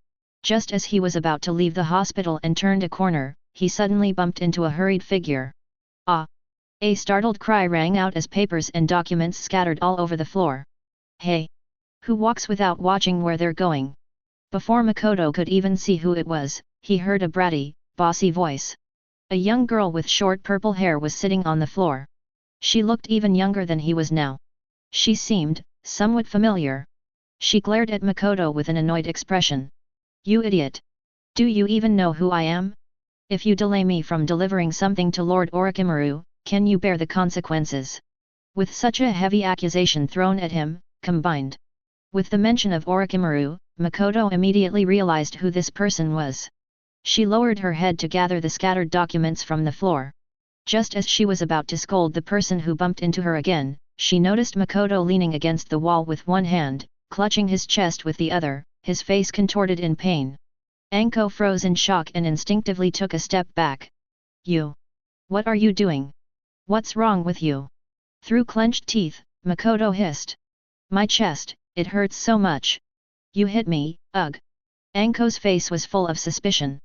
Speaker 1: Just as he was about to leave the hospital and turned a corner, he suddenly bumped into a hurried figure. Ah! A startled cry rang out as papers and documents scattered all over the floor. Hey! Who walks without watching where they're going? Before Makoto could even see who it was, he heard a bratty, bossy voice. A young girl with short purple hair was sitting on the floor. She looked even younger than he was now. She seemed somewhat familiar. She glared at Makoto with an annoyed expression. You idiot! Do you even know who I am? If you delay me from delivering something to Lord Orochimaru, can you bear the consequences? With such a heavy accusation thrown at him, combined with the mention of Orochimaru, Makoto immediately realized who this person was. She lowered her head to gather the scattered documents from the floor. Just as she was about to scold the person who bumped into her again, she noticed Makoto leaning against the wall with one hand, clutching his chest with the other, his face contorted in pain. Anko froze in shock and instinctively took a step back. You! What are you doing? What's wrong with you? Through clenched teeth, Makoto hissed. My chest, it hurts so much. You hit me, ugh. Anko's face was full of suspicion.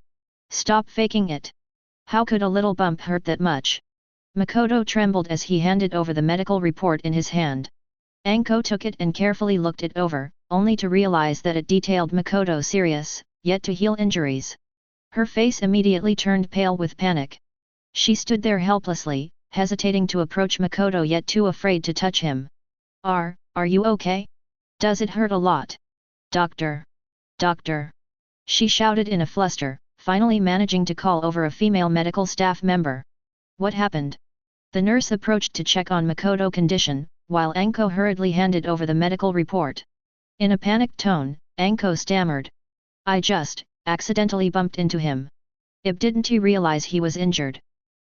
Speaker 1: Stop faking it. How could a little bump hurt that much? Makoto trembled as he handed over the medical report in his hand. Anko took it and carefully looked it over, only to realize that it detailed Makoto's serious, yet to heal injuries. Her face immediately turned pale with panic. She stood there helplessly, hesitating to approach Makoto yet too afraid to touch him. Are you okay? Does it hurt a lot? Doctor! Doctor! She shouted in a fluster, finally managing to call over a female medical staff member. What happened? The nurse approached to check on Makoto's condition, while Anko hurriedly handed over the medical report. In a panicked tone, Anko stammered. I just accidentally bumped into him. Didn't he realize he was injured?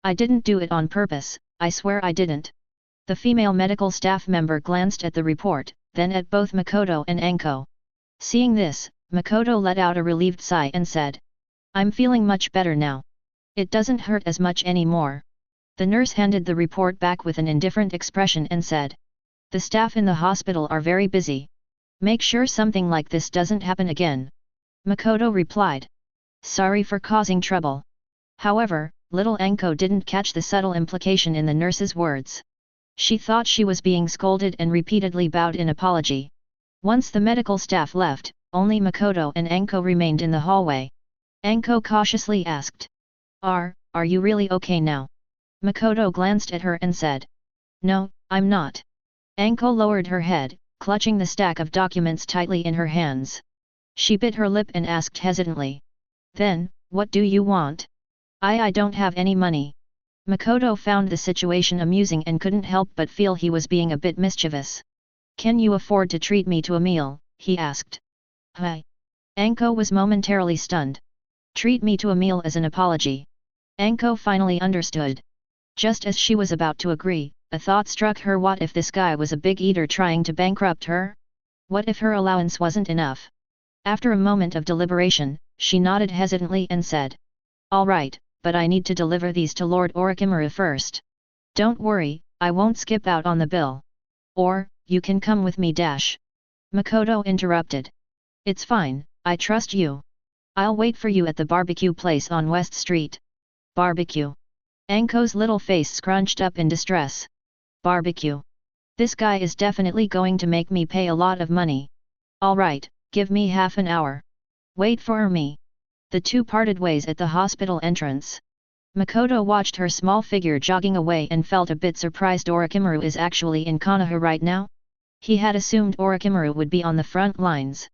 Speaker 1: I didn't do it on purpose, I swear I didn't. The female medical staff member glanced at the report, then at both Makoto and Anko. Seeing this, Makoto let out a relieved sigh and said. I'm feeling much better now. It doesn't hurt as much anymore. The nurse handed the report back with an indifferent expression and said. The staff in the hospital are very busy. Make sure something like this doesn't happen again. Makoto replied. Sorry for causing trouble. However, little Anko didn't catch the subtle implication in the nurse's words. She thought she was being scolded and repeatedly bowed in apology. Once the medical staff left, only Makoto and Anko remained in the hallway. Anko cautiously asked. Are you really okay now? Makoto glanced at her and said. No, I'm not. Anko lowered her head, clutching the stack of documents tightly in her hands. She bit her lip and asked hesitantly. Then, what do you want? I don't have any money. Makoto found the situation amusing and couldn't help but feel he was being a bit mischievous. Can you afford to treat me to a meal? He asked. Hi. Anko was momentarily stunned. Treat me to a meal as an apology. Anko finally understood. Just as she was about to agree, a thought struck her. What if this guy was a big eater trying to bankrupt her? What if her allowance wasn't enough? After a moment of deliberation, she nodded hesitantly and said. All right, but I need to deliver these to Lord Orochimaru first. Don't worry, I won't skip out on the bill. Or, you can come with me. Makoto interrupted. It's fine, I trust you. I'll wait for you at the barbecue place on West Street. Barbecue. Anko's little face scrunched up in distress. Barbecue. This guy is definitely going to make me pay a lot of money. All right, give me half an hour. Wait for me. The two parted ways at the hospital entrance. Makoto watched her small figure jogging away and felt a bit surprised. Orochimaru is actually in Konoha right now? He had assumed Orochimaru would be on the front lines.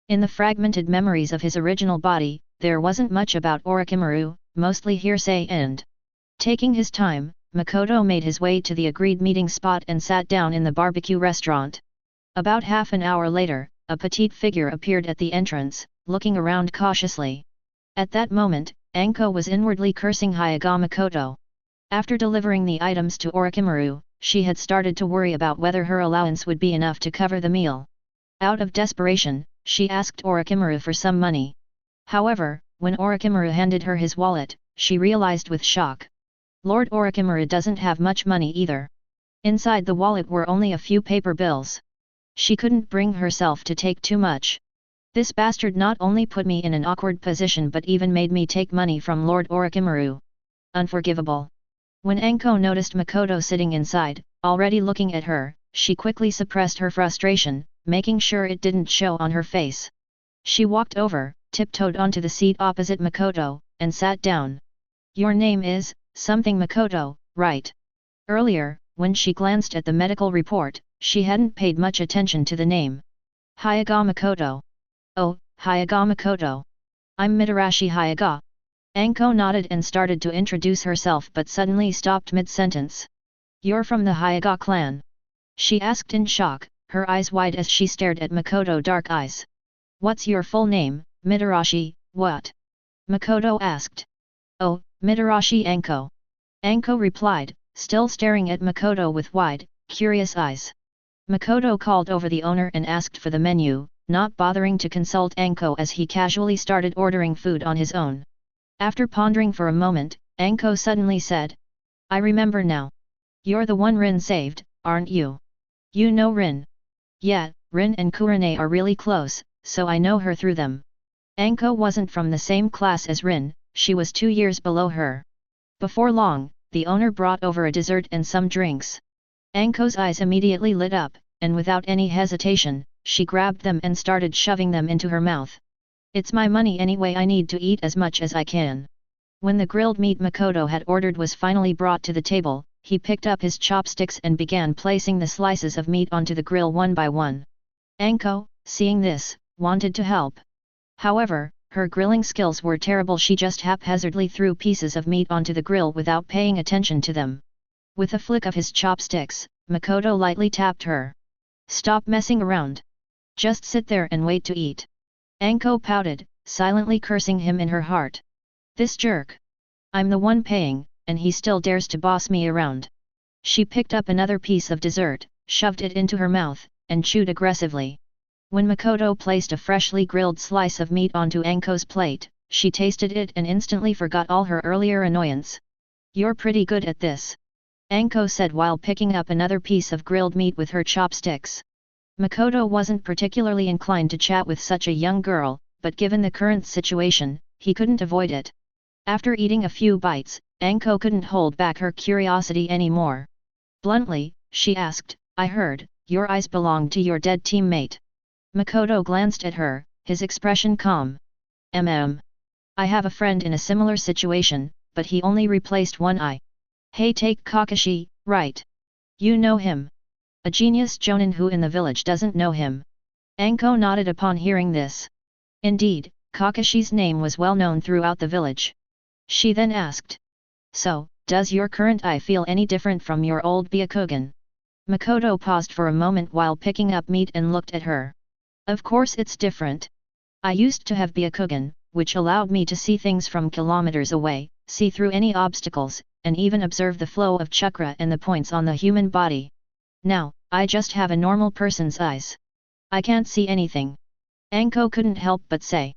Speaker 1: In the fragmented memories of his original body, there wasn't much about Orochimaru, mostly hearsay and. Taking his time, Makoto made his way to the agreed meeting spot and sat down in the barbecue restaurant. About half an hour later, a petite figure appeared at the entrance, looking around cautiously. At that moment, Anko was inwardly cursing Hyuga Makoto. After delivering the items to Orochimaru, she had started to worry about whether her allowance would be enough to cover the meal. Out of desperation, she asked Orochimaru for some money. However, when Orochimaru handed her his wallet, she realized with shock. Lord Orochimaru doesn't have much money either. Inside the wallet were only a few paper bills. She couldn't bring herself to take too much. This bastard not only put me in an awkward position but even made me take money from Lord Orochimaru. Unforgivable. When Anko noticed Makoto sitting inside, already looking at her, she quickly suppressed her frustration, making sure it didn't show on her face. She walked over, tiptoed onto the seat opposite Makoto, and sat down. Your name is, something Makoto, right? Earlier, when she glanced at the medical report, she hadn't paid much attention to the name. Hyaga Makoto. Oh, Hyaga Makoto. I'm Mitarashi Hyaga. Anko nodded and started to introduce herself but suddenly stopped mid-sentence. You're from the Hyaga clan? She asked in shock, her eyes wide as she stared at Makoto dark eyes. What's your full name, Mitarashi, what? Makoto asked. Oh, Mitarashi Anko. Anko replied, still staring at Makoto with wide, curious eyes. Makoto called over the owner and asked for the menu, not bothering to consult Anko as he casually started ordering food on his own. After pondering for a moment, Anko suddenly said. I remember now. You're the one Rin saved, aren't you? You know Rin? Yeah, Rin and Kurane are really close, so I know her through them. Anko wasn't from the same class as Rin, she was 2 years below her. Before long, the owner brought over a dessert and some drinks. Anko's eyes immediately lit up, and without any hesitation, she grabbed them and started shoving them into her mouth. It's my money anyway, I need to eat as much as I can. When the grilled meat Makoto had ordered was finally brought to the table, he picked up his chopsticks and began placing the slices of meat onto the grill one by one. Anko, seeing this, wanted to help. However, her grilling skills were terrible, she just haphazardly threw pieces of meat onto the grill without paying attention to them. With a flick of his chopsticks, Makoto lightly tapped her. Stop messing around. Just sit there and wait to eat. Anko pouted, silently cursing him in her heart. This jerk. I'm the one paying, and he still dares to boss me around. She picked up another piece of dessert, shoved it into her mouth, and chewed aggressively. When Makoto placed a freshly grilled slice of meat onto Anko's plate, she tasted it and instantly forgot all her earlier annoyance. You're pretty good at this. Anko said while picking up another piece of grilled meat with her chopsticks. Makoto wasn't particularly inclined to chat with such a young girl, but given the current situation, he couldn't avoid it. After eating a few bites, Anko couldn't hold back her curiosity anymore. Bluntly, she asked, I heard, your eyes belong to your dead teammate. Makoto glanced at her, his expression calm. I have a friend in a similar situation, but he only replaced one eye. Hey, take Kakashi, right? You know him. A genius jonin who in the village doesn't know him. Anko nodded upon hearing this. Indeed, Kakashi's name was well known throughout the village. She then asked. So, does your current eye feel any different from your old Byakugan? Makoto paused for a moment while picking up meat and looked at her. Of course it's different. I used to have Byakugan, which allowed me to see things from kilometers away, see through any obstacles, and even observe the flow of chakra and the points on the human body. Now, I just have a normal person's eyes. I can't see anything. Anko couldn't help but say.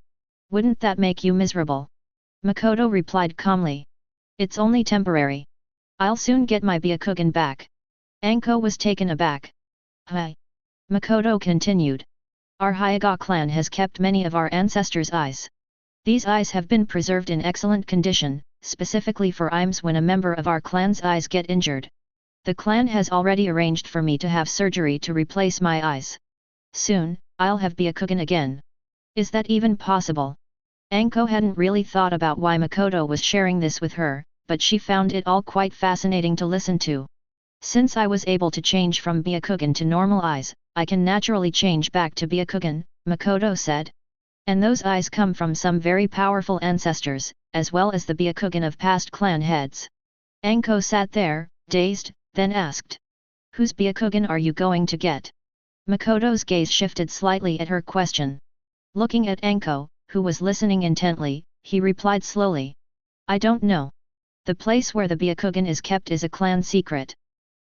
Speaker 1: Wouldn't that make you miserable? Makoto replied calmly. It's only temporary. I'll soon get my Byakugan back. Anko was taken aback. Hi. Makoto continued. Our Hyaga clan has kept many of our ancestors' eyes. These eyes have been preserved in excellent condition, specifically for times when a member of our clan's eyes get injured. The clan has already arranged for me to have surgery to replace my eyes. Soon, I'll have Byakugan again. Is that even possible? Anko hadn't really thought about why Makoto was sharing this with her, but she found it all quite fascinating to listen to. Since I was able to change from Byakugan to normal eyes, I can naturally change back to Byakugan, Makoto said. And those eyes come from some very powerful ancestors, as well as the Byakugan of past clan heads. Anko sat there, dazed, then asked. Whose Byakugan are you going to get? Makoto's gaze shifted slightly at her question. Looking at Anko, who was listening intently, he replied slowly. I don't know. The place where the Byakugan is kept is a clan secret.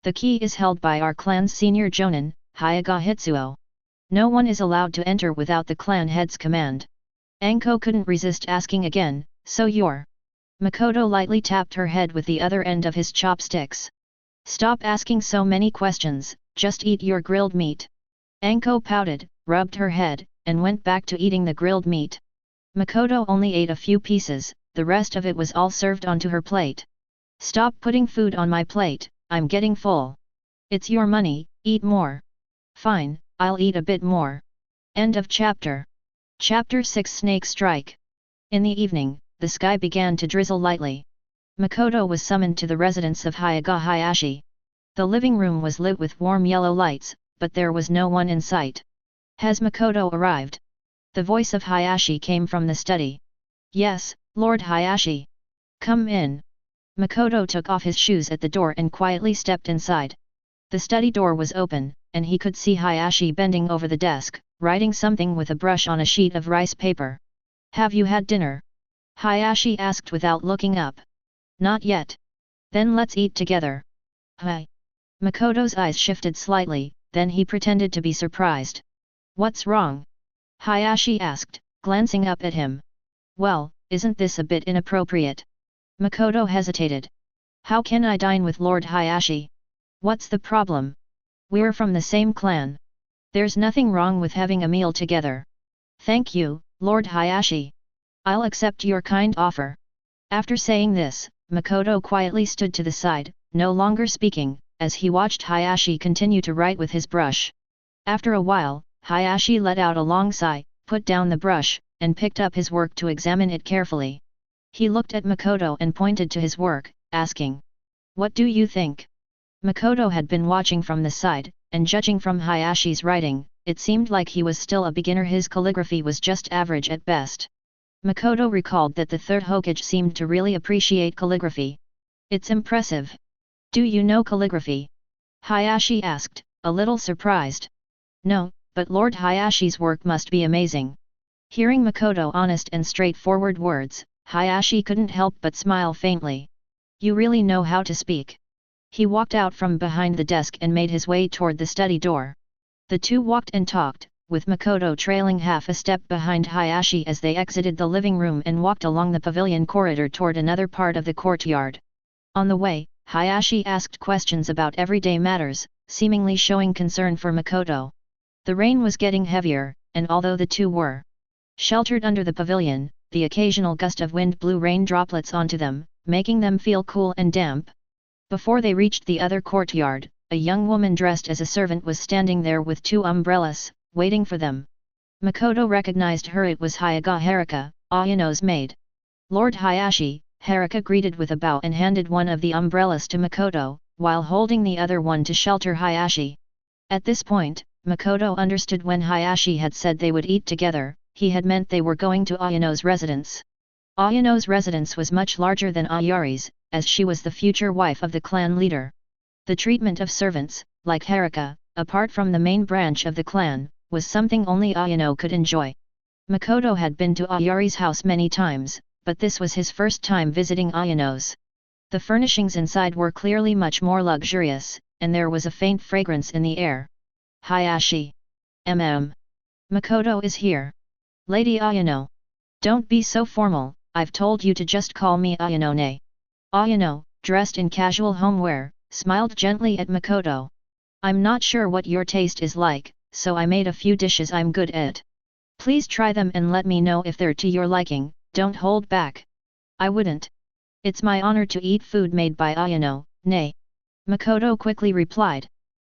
Speaker 1: The key is held by our clan's senior jonin, Hyaga Hitsuo. No one is allowed to enter without the clan head's command. Anko couldn't resist asking again, so you're... Makoto lightly tapped her head with the other end of his chopsticks. Stop asking so many questions, just eat your grilled meat. Anko pouted, rubbed her head, and went back to eating the grilled meat. Makoto only ate a few pieces, the rest of it was all served onto her plate. Stop putting food on my plate, I'm getting full. It's your money, eat more. Fine, I'll eat a bit more. End of chapter. Chapter 6 Snake Strike. In the evening, the sky began to drizzle lightly. Makoto was summoned to the residence of Hyaga Hayashi. The living room was lit with warm yellow lights, but there was no one in sight. Has Makoto arrived? The voice of Hayashi came from the study. Yes, Lord Hayashi. Come in. Makoto took off his shoes at the door and quietly stepped inside. The study door was open, and he could see Hayashi bending over the desk, writing something with a brush on a sheet of rice paper. Have you had dinner? Hayashi asked without looking up. Not yet. Then let's eat together. Hi. Makoto's eyes shifted slightly, then he pretended to be surprised. What's wrong? Hayashi asked, glancing up at him. Well, isn't this a bit inappropriate? Makoto hesitated. How can I dine with Lord Hayashi? What's the problem? We're from the same clan. There's nothing wrong with having a meal together. Thank you, Lord Hayashi. I'll accept your kind offer. After saying this, Makoto quietly stood to the side, no longer speaking, as he watched Hayashi continue to write with his brush. After a while, Hayashi let out a long sigh, put down the brush, and picked up his work to examine it carefully. He looked at Makoto and pointed to his work, asking, "What do you think?" Makoto had been watching from the side, and judging from Hayashi's writing, it seemed like he was still a beginner. His calligraphy was just average at best. Makoto recalled that the third Hokage seemed to really appreciate calligraphy. It's impressive. Do you know calligraphy? Hayashi asked, a little surprised. No, but Lord Hayashi's work must be amazing. Hearing Makoto's honest and straightforward words, Hayashi couldn't help but smile faintly. You really know how to speak. He walked out from behind the desk and made his way toward the study door. The two walked and talked, with Makoto trailing half a step behind Hayashi as they exited the living room and walked along the pavilion corridor toward another part of the courtyard. On the way, Hayashi asked questions about everyday matters, seemingly showing concern for Makoto. The rain was getting heavier, and although the two were sheltered under the pavilion, the occasional gust of wind blew rain droplets onto them, making them feel cool and damp. Before they reached the other courtyard, a young woman dressed as a servant was standing there with two umbrellas, waiting for them. Makoto recognized her. It was Hyaga Haruka, Ayano's maid. Lord Hayashi, Haruka greeted with a bow and handed one of the umbrellas to Makoto, while holding the other one to shelter Hayashi. At this point, Makoto understood when Hayashi had said they would eat together, he had meant they were going to Ayano's residence. Ayano's residence was much larger than Ayari's, as she was the future wife of the clan leader. The treatment of servants, like Haruka, apart from the main branch of the clan, was something only Ayano could enjoy. Makoto had been to Ayari's house many times, but this was his first time visiting Ayano's. The furnishings inside were clearly much more luxurious, and there was a faint fragrance in the air. Hayashi. Makoto is here. Lady Ayano. Don't be so formal, I've told you to just call me Ayano-ne. Ayano, dressed in casual homeware, smiled gently at Makoto. I'm not sure what your taste is like, so I made a few dishes I'm good at. Please try them and let me know if they're to your liking, don't hold back. I wouldn't. It's my honor to eat food made by Ayano-ne. Makoto quickly replied.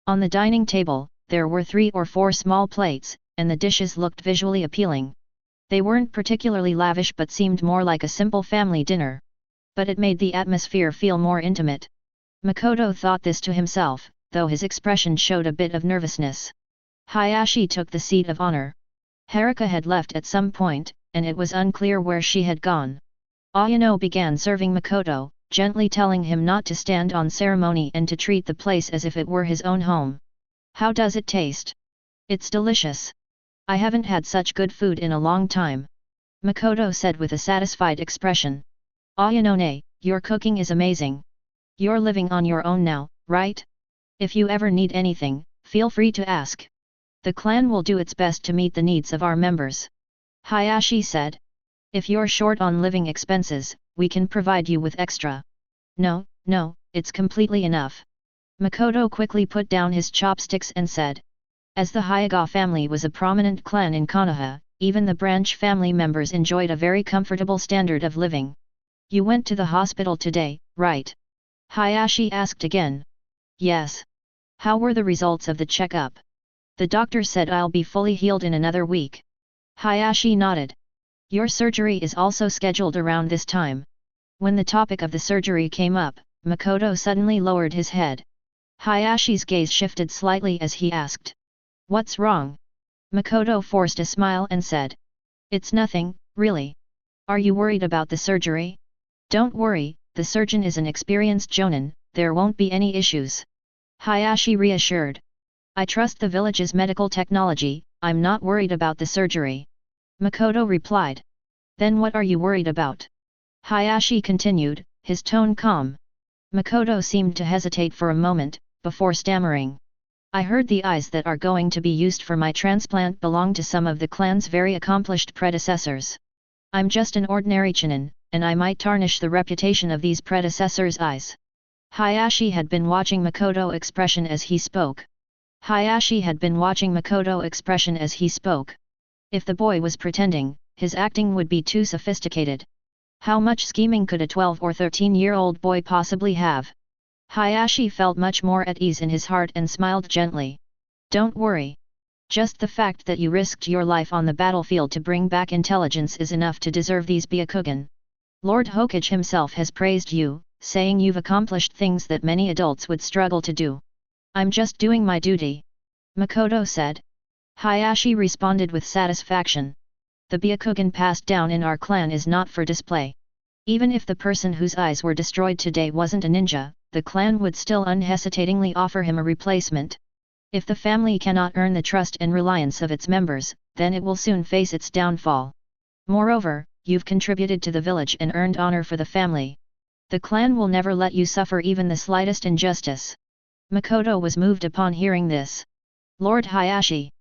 Speaker 1: On the dining table, there were 3 or 4 small plates, and the dishes looked visually appealing. They weren't particularly lavish but seemed more like a simple family dinner. But it made the atmosphere feel more intimate. Makoto thought this to himself, though his expression showed a bit of nervousness. Hayashi took the seat of honor. Haruka had left at some point, and it was unclear where she had gone. Ayano began serving Makoto, gently telling him not to stand on ceremony and to treat the place as if it were his own home. How does it taste? It's delicious. I haven't had such good food in a long time. Makoto said with a satisfied expression. Ayano-ne, your cooking is amazing. You're living on your own now, right? If you ever need anything, feel free to ask. The clan will do its best to meet the needs of our members. Hayashi said. If you're short on living expenses, we can provide you with extra. No, it's completely enough. Makoto quickly put down his chopsticks and said. As the Hyuga family was a prominent clan in Konoha, even the branch family members enjoyed a very comfortable standard of living. You went to the hospital today, right? Hayashi asked again. Yes. How were the results of the checkup? The doctor said I'll be fully healed in another week. Hayashi nodded. Your surgery is also scheduled around this time. When the topic of the surgery came up, Makoto suddenly lowered his head. Hayashi's gaze shifted slightly as he asked. What's wrong? Makoto forced a smile and said. It's nothing, really. Are you worried about the surgery? Don't worry, the surgeon is an experienced jonin, there won't be any issues. Hayashi reassured. I trust the village's medical technology, I'm not worried about the surgery. Makoto replied. Then what are you worried about? Hayashi continued, his tone calm. Makoto seemed to hesitate for a moment, before stammering. I heard the eyes that are going to be used for my transplant belong to some of the clan's very accomplished predecessors. I'm just an ordinary chunin, and I might tarnish the reputation of these predecessors' eyes. Hayashi had been watching Makoto's expression as he spoke. If the boy was pretending, his acting would be too sophisticated. How much scheming could a 12 or 13-year-old boy possibly have? Hayashi felt much more at ease in his heart and smiled gently. Don't worry. Just the fact that you risked your life on the battlefield to bring back intelligence is enough to deserve these Byakugan. Lord Hokage himself has praised you, saying you've accomplished things that many adults would struggle to do. I'm just doing my duty. Makoto said. Hayashi responded with satisfaction. The Byakugan passed down in our clan is not for display. Even if the person whose eyes were destroyed today wasn't a ninja, the clan would still unhesitatingly offer him a replacement. If the family cannot earn the trust and reliance of its members, then it will soon face its downfall. Moreover, you've contributed to the village and earned honor for the family. The clan will never let you suffer even the slightest injustice. Makoto was moved upon hearing this. Lord Hayashi.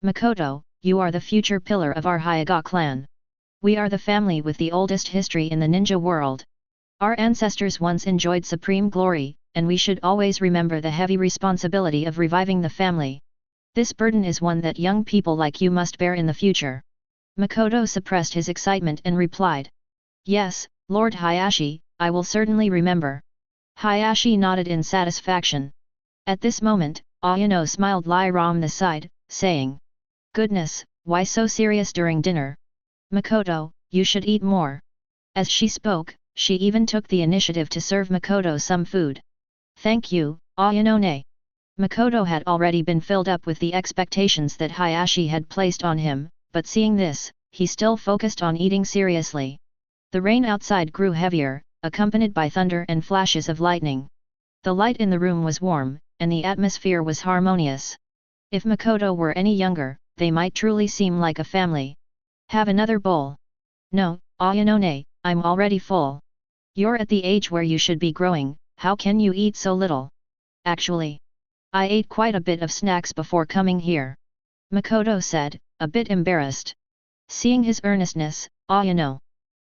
Speaker 1: Makoto, you are the future pillar of our Hyuga clan. We are the family with the oldest history in the ninja world. Our ancestors once enjoyed supreme glory, and we should always remember the heavy responsibility of reviving the family. This burden is one that young people like you must bear in the future. Makoto suppressed his excitement and replied. Yes, Lord Hayashi, I will certainly remember. Hayashi nodded in satisfaction. At this moment, Ayano smiled from the side, saying. Goodness, why so serious during dinner? Makoto, you should eat more. As she spoke, she even took the initiative to serve Makoto some food. Thank you, Ayano-ne. Makoto had already been filled up with the expectations that Hayashi had placed on him, but seeing this, he still focused on eating seriously. The rain outside grew heavier, accompanied by thunder and flashes of lightning. The light in the room was warm, and the atmosphere was harmonious. If Makoto were any younger, they might truly seem like a family. Have another bowl. No, Ayano-ne, I'm already full. You're at the age where you should be growing, how can you eat so little? Actually, I ate quite a bit of snacks before coming here. Makoto said, a bit embarrassed. Seeing his earnestness, Ayano.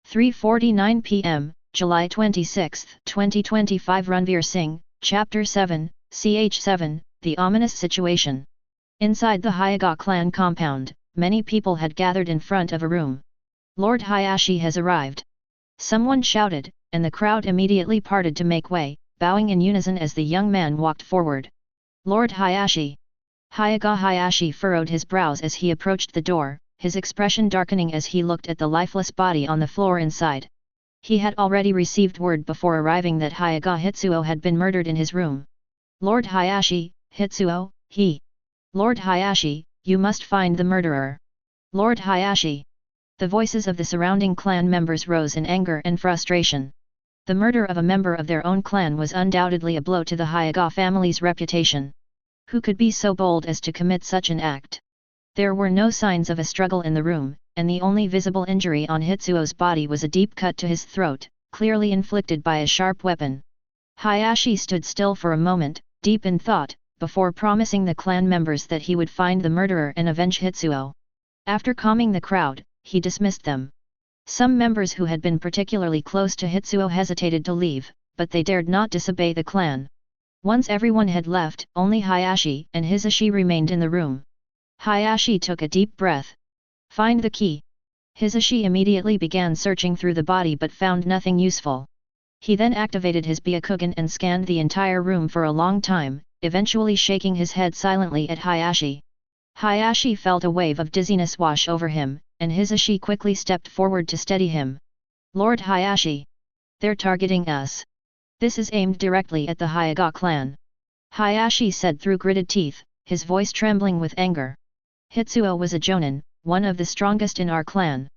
Speaker 1: 3:49 p.m., July 26, 2025. Ranveer Singh, Chapter 7, Ch7, The Ominous Situation. Inside the Hyuga clan compound, many people had gathered in front of a room. Lord Hayashi has arrived. Someone shouted, and the crowd immediately parted to make way, bowing in unison as the young man walked forward. Lord Hayashi. Hyuga Hayashi furrowed his brows as he approached the door, his expression darkening as he looked at the lifeless body on the floor inside. He had already received word before arriving that Hyuga Hitsuo had been murdered in his room. Lord Hayashi, Hitsuo, he. Lord Hayashi, you must find the murderer. Lord Hayashi. The voices of the surrounding clan members rose in anger and frustration. The murder of a member of their own clan was undoubtedly a blow to the Hyuga family's reputation. Who could be so bold as to commit such an act? There were no signs of a struggle in the room, and the only visible injury on Hitsuo's body was a deep cut to his throat, clearly inflicted by a sharp weapon. Hayashi stood still for a moment, deep in thought, before promising the clan members that he would find the murderer and avenge Hitsuo. After calming the crowd, he dismissed them. Some members who had been particularly close to Hitsuo hesitated to leave, but they dared not disobey the clan. Once everyone had left, only Hayashi and Hisashi remained in the room. Hayashi took a deep breath. "Find the key." Hisashi immediately began searching through the body but found nothing useful. He then activated his Byakugan and scanned the entire room for a long time, eventually shaking his head silently at Hayashi. Hayashi felt a wave of dizziness wash over him, and Hisashi quickly stepped forward to steady him. "Lord Hayashi! They're targeting us. This is aimed directly at the Hyuga clan," Hayashi said through gritted teeth, his voice trembling with anger. "Hitsuo was a jonin, one of the strongest in our clan.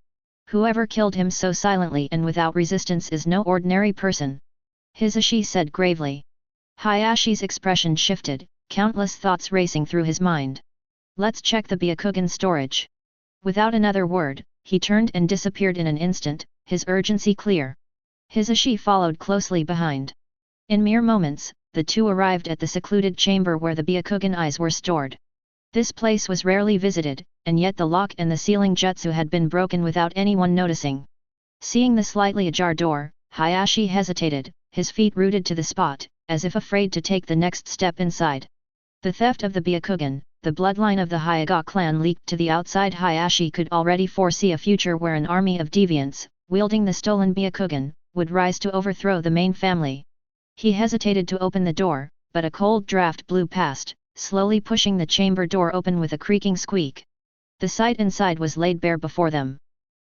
Speaker 1: Whoever killed him so silently and without resistance is no ordinary person," Hisashi said gravely. Hayashi's expression shifted, countless thoughts racing through his mind. "Let's check the Byakugan storage." Without another word, he turned and disappeared in an instant, his urgency clear. Hisashi followed closely behind. In mere moments, the two arrived at the secluded chamber where the Byakugan eyes were stored. This place was rarely visited, and yet the lock and the sealing jutsu had been broken without anyone noticing. Seeing the slightly ajar door, Hayashi hesitated, his feet rooted to the spot, as if afraid to take the next step inside. The theft of the Byakugan, the bloodline of the Hyuga clan leaked to the outside. Hayashi could already foresee a future where an army of deviants, wielding the stolen Byakugan, would rise to overthrow the main family. He hesitated to open the door, but a cold draft blew past, slowly pushing the chamber door open with a creaking squeak. The sight inside was laid bare before them.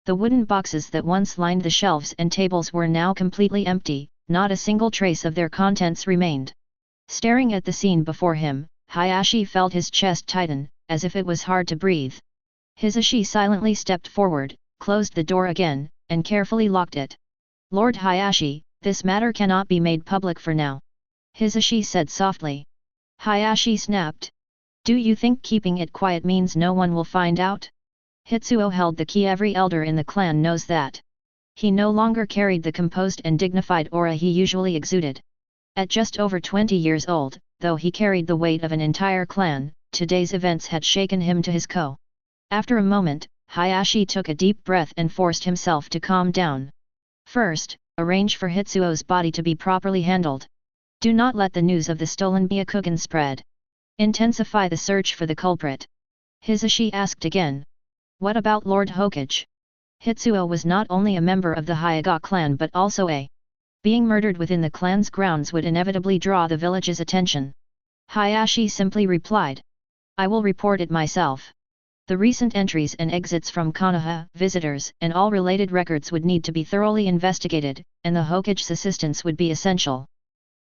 Speaker 1: The wooden boxes that once lined the shelves and tables were now completely empty, not a single trace of their contents remained. Staring at the scene before him, Hayashi felt his chest tighten, as if it was hard to breathe. Hisashi silently stepped forward, closed the door again, and carefully locked it. "Lord Hayashi, this matter cannot be made public for now," Hisashi said softly. Hayashi snapped. "Do you think keeping it quiet means no one will find out? Hitsuo held the key. Every elder in the clan knows that." He no longer carried the composed and dignified aura he usually exuded. At just over 20 years old, though he carried the weight of an entire clan, today's events had shaken him to his core. After a moment, Hayashi took a deep breath and forced himself to calm down. "First, arrange for Hitsuo's body to be properly handled. Do not let the news of the stolen Byakugan spread. Intensify the search for the culprit." Hisashi asked again. "What about Lord Hokage? Hitsuo was not only a member of the Hyuga clan but also a being murdered within the clan's grounds would inevitably draw the village's attention." Hayashi simply replied. "I will report it myself. The recent entries and exits from Konoha, visitors, and all related records would need to be thoroughly investigated, and the Hokage's assistance would be essential."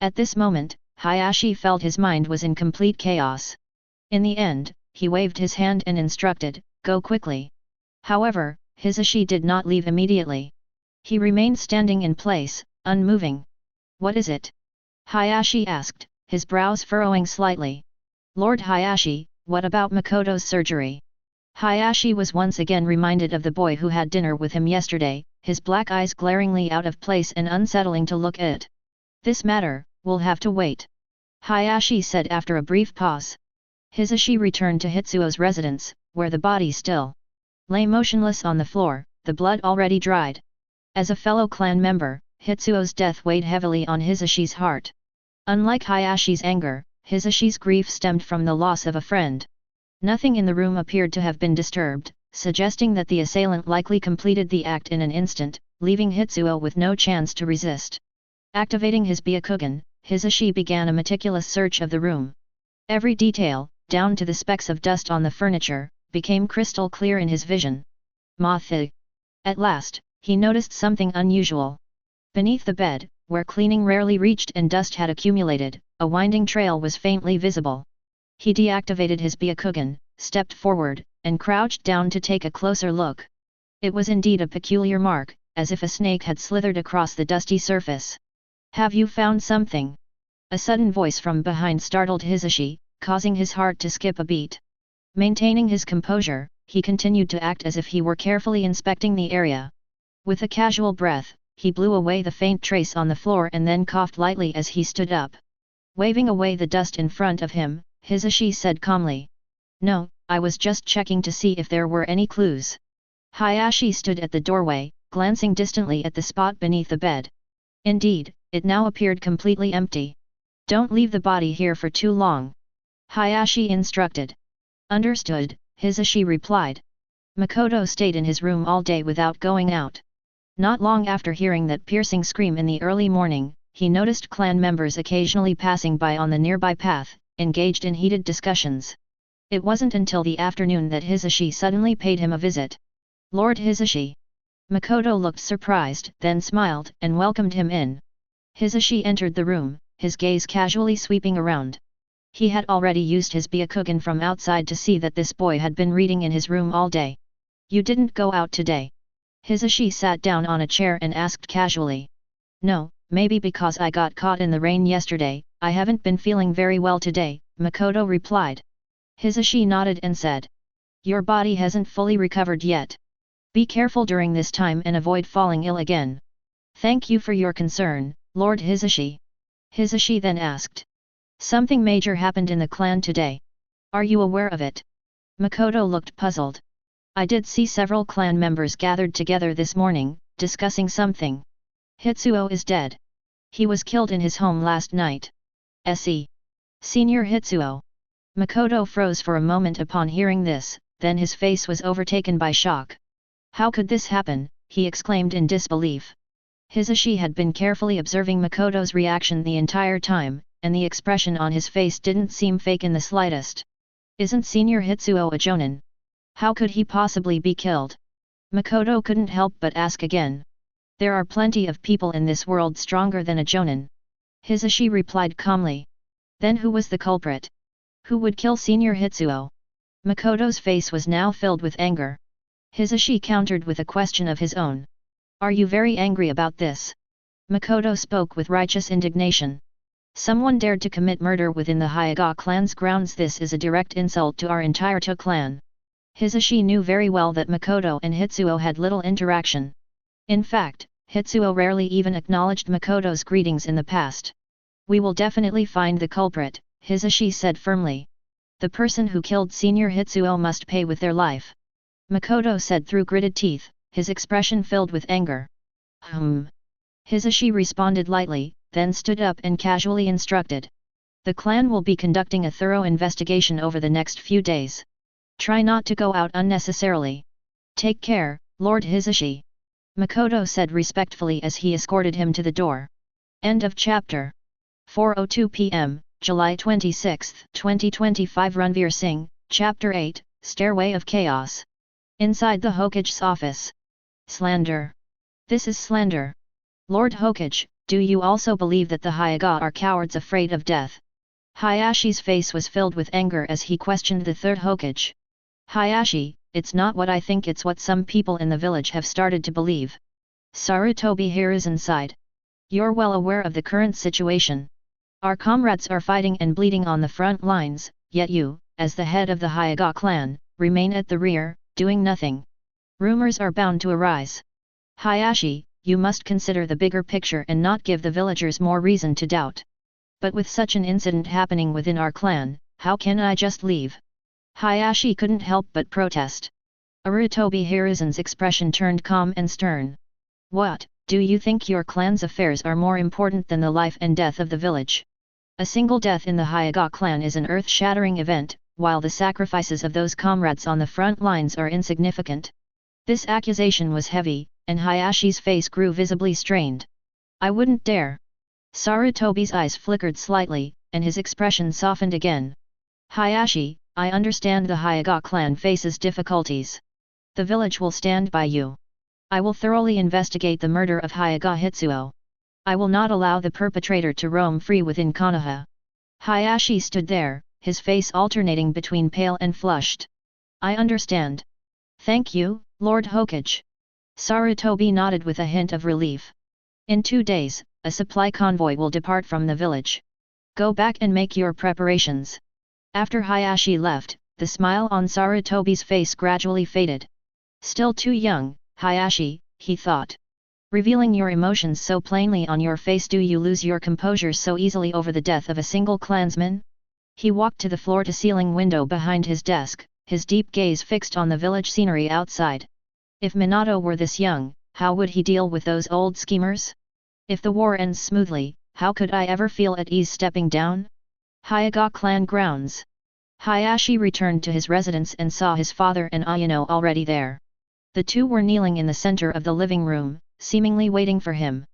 Speaker 1: At this moment, Hayashi felt his mind was in complete chaos. In the end, he waved his hand and instructed, "Go quickly." However, Hisashi did not leave immediately. He remained standing in place, unmoving. "What is it?" Hayashi asked, his brows furrowing slightly. "Lord Hayashi, what about Makoto's surgery?" Hayashi was once again reminded of the boy who had dinner with him yesterday, his black eyes glaringly out of place and unsettling to look at. "This matter, we'll have to wait," Hayashi said after a brief pause. Hisashi returned to Hitsuo's residence, where the body still lay motionless on the floor, the blood already dried. As a fellow clan member, Hitsuo's death weighed heavily on Hisashi's heart. Unlike Hayashi's anger, Hisashi's grief stemmed from the loss of a friend. Nothing in the room appeared to have been disturbed, suggesting that the assailant likely completed the act in an instant, leaving Hitsuo with no chance to resist. Activating his Byakugan, Hisashi began a meticulous search of the room. Every detail, down to the specks of dust on the furniture, became crystal clear in his vision. Moth. At last, he noticed something unusual. Beneath the bed, where cleaning rarely reached and dust had accumulated, a winding trail was faintly visible. He deactivated his Byakugan, stepped forward, and crouched down to take a closer look. It was indeed a peculiar mark, as if a snake had slithered across the dusty surface. "Have you found something?" A sudden voice from behind startled Hisashi, causing his heart to skip a beat. Maintaining his composure, he continued to act as if he were carefully inspecting the area. With a casual breath, he blew away the faint trace on the floor and then coughed lightly as he stood up. Waving away the dust in front of him, Hisashi said calmly. No, I was just checking to see if there were any clues. Hayashi stood at the doorway, glancing distantly at the spot beneath the bed. Indeed, it now appeared completely empty. Don't leave the body here for too long. Hayashi instructed. Understood, Hisashi replied. Makoto stayed in his room all day without going out. Not long after hearing that piercing scream in the early morning, he noticed clan members occasionally passing by on the nearby path, engaged in heated discussions. It wasn't until the afternoon that Hisashi suddenly paid him a visit. Lord Hisashi. Makoto looked surprised, then smiled and welcomed him in. Hisashi entered the room, his gaze casually sweeping around. He had already used his Byakugan from outside to see that this boy had been reading in his room all day. You didn't go out today? Hisashi sat down on a chair and asked casually. No, maybe because I got caught in the rain yesterday, I haven't been feeling very well today, Makoto replied. Hisashi nodded and said. Your body hasn't fully recovered yet. Be careful during this time and avoid falling ill again. Thank you for your concern, Lord Hisashi. Hisashi then asked. Something major happened in the clan today. Are you aware of it? Makoto looked puzzled. I did see several clan members gathered together this morning, discussing something. Hitsuo is dead. He was killed in his home last night. Se. Senior Hitsuo. Makoto froze for a moment upon hearing this, then his face was overtaken by shock. How could this happen, he exclaimed in disbelief. Hisashi had been carefully observing Makoto's reaction the entire time, and the expression on his face didn't seem fake in the slightest. Isn't Senior Hitsuo a jonin? How could he possibly be killed? Makoto couldn't help but ask again. There are plenty of people in this world stronger than a jonin. Hisashi replied calmly. Then who was the culprit? Who would kill Senior Hitsuo? Makoto's face was now filled with anger. Hisashi countered with a question of his own. Are you very angry about this? Makoto spoke with righteous indignation. Someone dared to commit murder within the Hyuga clan's grounds. This is a direct insult to our entire To clan. Hisashi knew very well that Makoto and Hitsuo had little interaction. In fact, Hitsuo rarely even acknowledged Makoto's greetings in the past. We will definitely find the culprit, Hisashi said firmly. The person who killed Senior Hitsuo must pay with their life. Makoto said through gritted teeth, his expression filled with anger. Hisashi responded lightly, then stood up and casually instructed. The clan will be conducting a thorough investigation over the next few days. Try not to go out unnecessarily. Take care, Lord Hisashi. Makoto said respectfully as he escorted him to the door. End of chapter. 4:02 p.m., July 26, 2025. Ranveer Singh, Chapter 8, Stairway of Chaos. Inside the Hokage's office. Slander. This is slander. Lord Hokage, do you also believe that the Hyuga are cowards afraid of death? Hayashi's face was filled with anger as he questioned the third Hokage. Hayashi, it's not what I think, it's what some people in the village have started to believe. Sarutobi Hiruzen sighed. You're well aware of the current situation. Our comrades are fighting and bleeding on the front lines, yet you, as the head of the Hyuga clan, remain at the rear, doing nothing. Rumors are bound to arise. Hayashi, you must consider the bigger picture and not give the villagers more reason to doubt. But with such an incident happening within our clan, how can I just leave? Hayashi couldn't help but protest. Sarutobi Hiruzen's expression turned calm and stern. What, do you think your clan's affairs are more important than the life and death of the village? A single death in the Hyuga clan is an earth-shattering event, while the sacrifices of those comrades on the front lines are insignificant. This accusation was heavy, and Hayashi's face grew visibly strained. I wouldn't dare. Sarutobi's eyes flickered slightly, and his expression softened again. Hayashi, I understand the Hyuga clan faces difficulties. The village will stand by you. I will thoroughly investigate the murder of Hyuga Hitsuo. I will not allow the perpetrator to roam free within Konoha. Hayashi stood there, his face alternating between pale and flushed. I understand. Thank you, Lord Hokage. Sarutobi nodded with a hint of relief. In 2 days, a supply convoy will depart from the village. Go back and make your preparations. After Hayashi left, the smile on Sarutobi's face gradually faded. Still too young, Hayashi, he thought. Revealing your emotions so plainly on your face, do you lose your composure so easily over the death of a single clansman? He walked to the floor-to-ceiling window behind his desk, his deep gaze fixed on the village scenery outside. If Minato were this young, how would he deal with those old schemers? If the war ends smoothly, how could I ever feel at ease stepping down? Hyuga clan grounds. Hayashi returned to his residence and saw his father and Ayano already there. The two were kneeling in the center of the living room, seemingly waiting for him.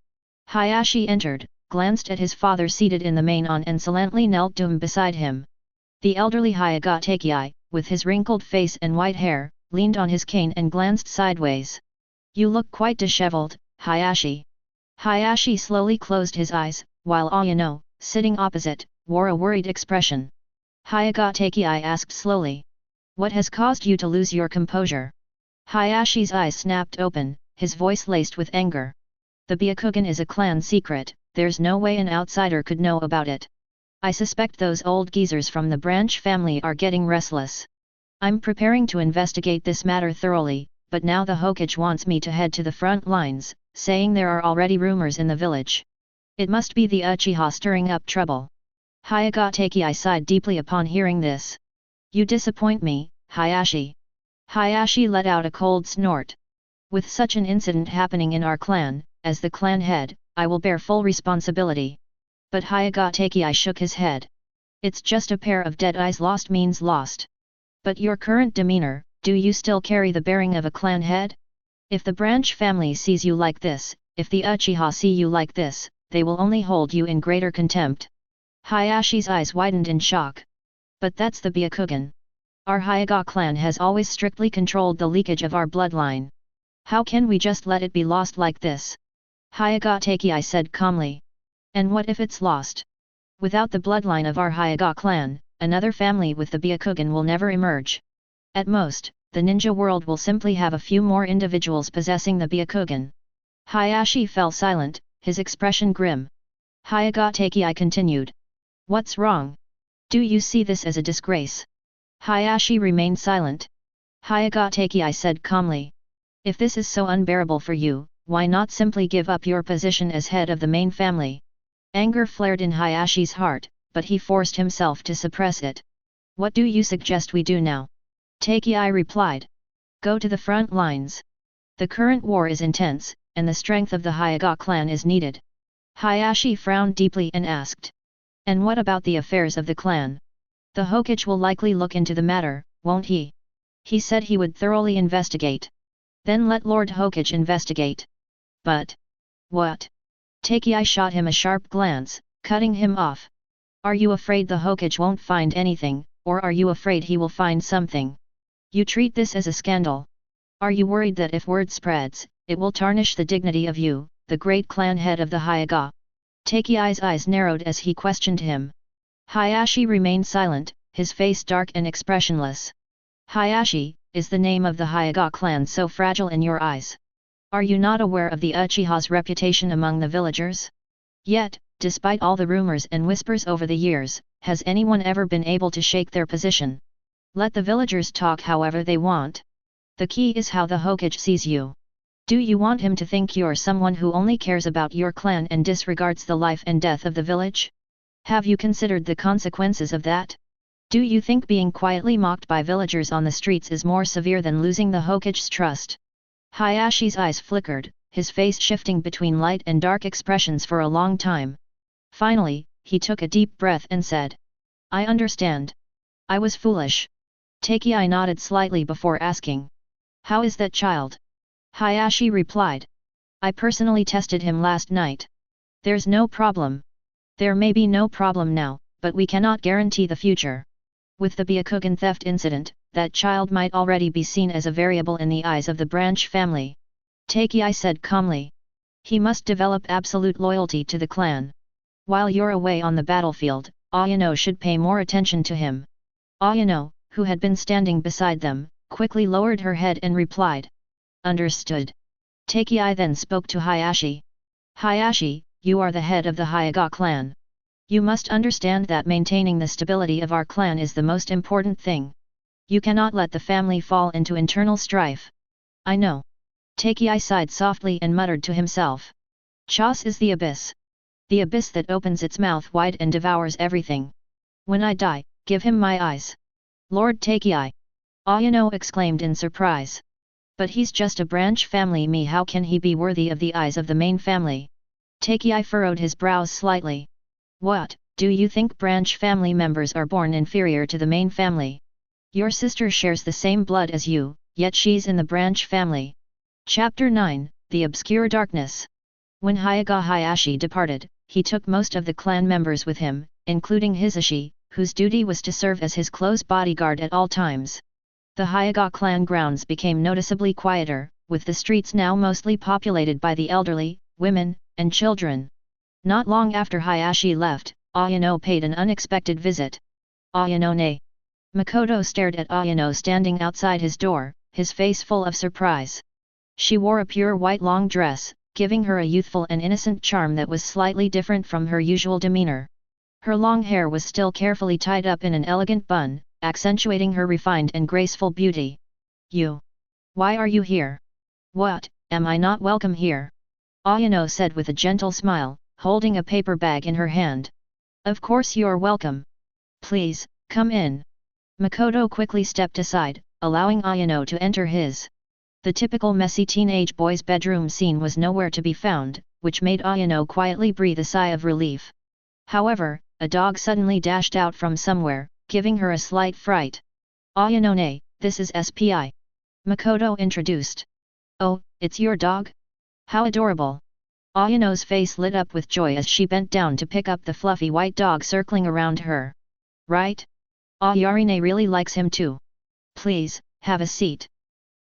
Speaker 1: Hayashi entered, glanced at his father seated in the main-on and silently knelt down beside him. The elderly Hyuga Takei, with his wrinkled face and white hair, leaned on his cane and glanced sideways. "You look quite disheveled, Hayashi." Hayashi slowly closed his eyes, while Ayano, sitting opposite, wore a worried expression. Hyuga Takei asked slowly. "What has caused you to lose your composure?" Hayashi's eyes snapped open, his voice laced with anger. "The Byakugan is a clan secret, there's no way an outsider could know about it. I suspect those old geezers from the branch family are getting restless. I'm preparing to investigate this matter thoroughly, but now the Hokage wants me to head to the front lines, saying there are already rumors in the village. It must be the Uchiha stirring up trouble." Hyuga Takei sighed deeply upon hearing this. "You disappoint me, Hayashi." Hayashi let out a cold snort. "With such an incident happening in our clan, as the clan head, I will bear full responsibility." But Hyuga Takei shook his head. "It's just a pair of dead eyes, lost means lost. But your current demeanor, do you still carry the bearing of a clan head? If the branch family sees you like this, if the Uchiha see you like this, they will only hold you in greater contempt." Hayashi's eyes widened in shock. "But that's the Byakugan. Our Hyuga clan has always strictly controlled the leakage of our bloodline. How can we just let it be lost like this?" Hyuga Takei said calmly. "And what if it's lost? Without the bloodline of our Hyuga clan, another family with the Byakugan will never emerge. At most, the ninja world will simply have a few more individuals possessing the Byakugan." Hayashi fell silent, his expression grim. Hyuga Takei continued. "What's wrong? Do you see this as a disgrace?" Hayashi remained silent. Hyuga Takei said calmly. "If this is so unbearable for you, why not simply give up your position as head of the main family?" Anger flared in Hayashi's heart, but he forced himself to suppress it. "What do you suggest we do now?" Takei replied. "Go to the front lines. The current war is intense, and the strength of the Hyuga clan is needed." Hayashi frowned deeply and asked. "And what about the affairs of the clan? The Hokage will likely look into the matter, won't he? He said he would thoroughly investigate." "Then let Lord Hokage investigate." "But..." "What?" Takei shot him a sharp glance, cutting him off. "Are you afraid the Hokage won't find anything, or are you afraid he will find something? You treat this as a scandal. Are you worried that if word spreads, it will tarnish the dignity of you, the great clan head of the Hyuga?" Takei's eyes narrowed as he questioned him. Hayashi remained silent, his face dark and expressionless. "Hayashi, is the name of the Hyuga clan so fragile in your eyes? Are you not aware of the Uchiha's reputation among the villagers? Yet, despite all the rumors and whispers over the years, has anyone ever been able to shake their position? Let the villagers talk however they want. The key is how the Hokage sees you. Do you want him to think you're someone who only cares about your clan and disregards the life and death of the village? Have you considered the consequences of that? Do you think being quietly mocked by villagers on the streets is more severe than losing the Hokage's trust?" Hayashi's eyes flickered, his face shifting between light and dark expressions for a long time. Finally, he took a deep breath and said, "I understand. I was foolish." Takei nodded slightly before asking, "How is that child?" Hayashi replied, "I personally tested him last night. There's no problem. There may be no problem now, but we cannot guarantee the future. With the Byakugan theft incident, that child might already be seen as a variable in the eyes of the branch family." Takei said calmly. "He must develop absolute loyalty to the clan. While you're away on the battlefield, Ayano should pay more attention to him." Ayano, who had been standing beside them, quickly lowered her head and replied, "Understood." Takei then spoke to Hayashi. "Hayashi, you are the head of the Hyuga clan. You must understand that maintaining the stability of our clan is the most important thing. You cannot let the family fall into internal strife." "I know." Takei sighed softly and muttered to himself. "Chas is the abyss. The abyss that opens its mouth wide and devours everything. When I die, Give him my eyes. Lord Takei! Ayano exclaimed in surprise. But he's just a branch family how can he be worthy of the eyes of the main family? Takei furrowed his brows slightly. What, do you think branch family members are born inferior to the main family? Your sister shares the same blood as you, yet she's in the branch family. Chapter 9, The Obscure Darkness. When Hyaga Hayashi departed, he took most of the clan members with him, including Hisashi, whose duty was to serve as his close bodyguard at all times. The Hyaga clan grounds became noticeably quieter, with the streets now mostly populated by the elderly, women, and children. Not long after Hayashi left, Ayano paid an unexpected visit. Ayano-ne. Makoto stared at Ayano standing outside his door, his face full of surprise. She wore a pure white long dress, giving her a youthful and innocent charm that was slightly different from her usual demeanor. Her long hair was still carefully tied up in an elegant bun, accentuating her refined and graceful beauty. You? Why are you here? What, am I not welcome here? Ayano said with a gentle smile, holding a paper bag in her hand. Of course you're welcome. Please, come in. Makoto quickly stepped aside, allowing Ayano to enter his. The typical messy teenage boy's bedroom scene was nowhere to be found, which made Ayano quietly breathe a sigh of relief. However, a dog suddenly dashed out from somewhere, giving her a slight fright. Ayano-ne, this is SPI. Makoto introduced. Oh, it's your dog? How adorable! Ayano's face lit up with joy as she bent down to pick up the fluffy white dog circling around her. Right? Ayarine really likes him too. Please, have a seat.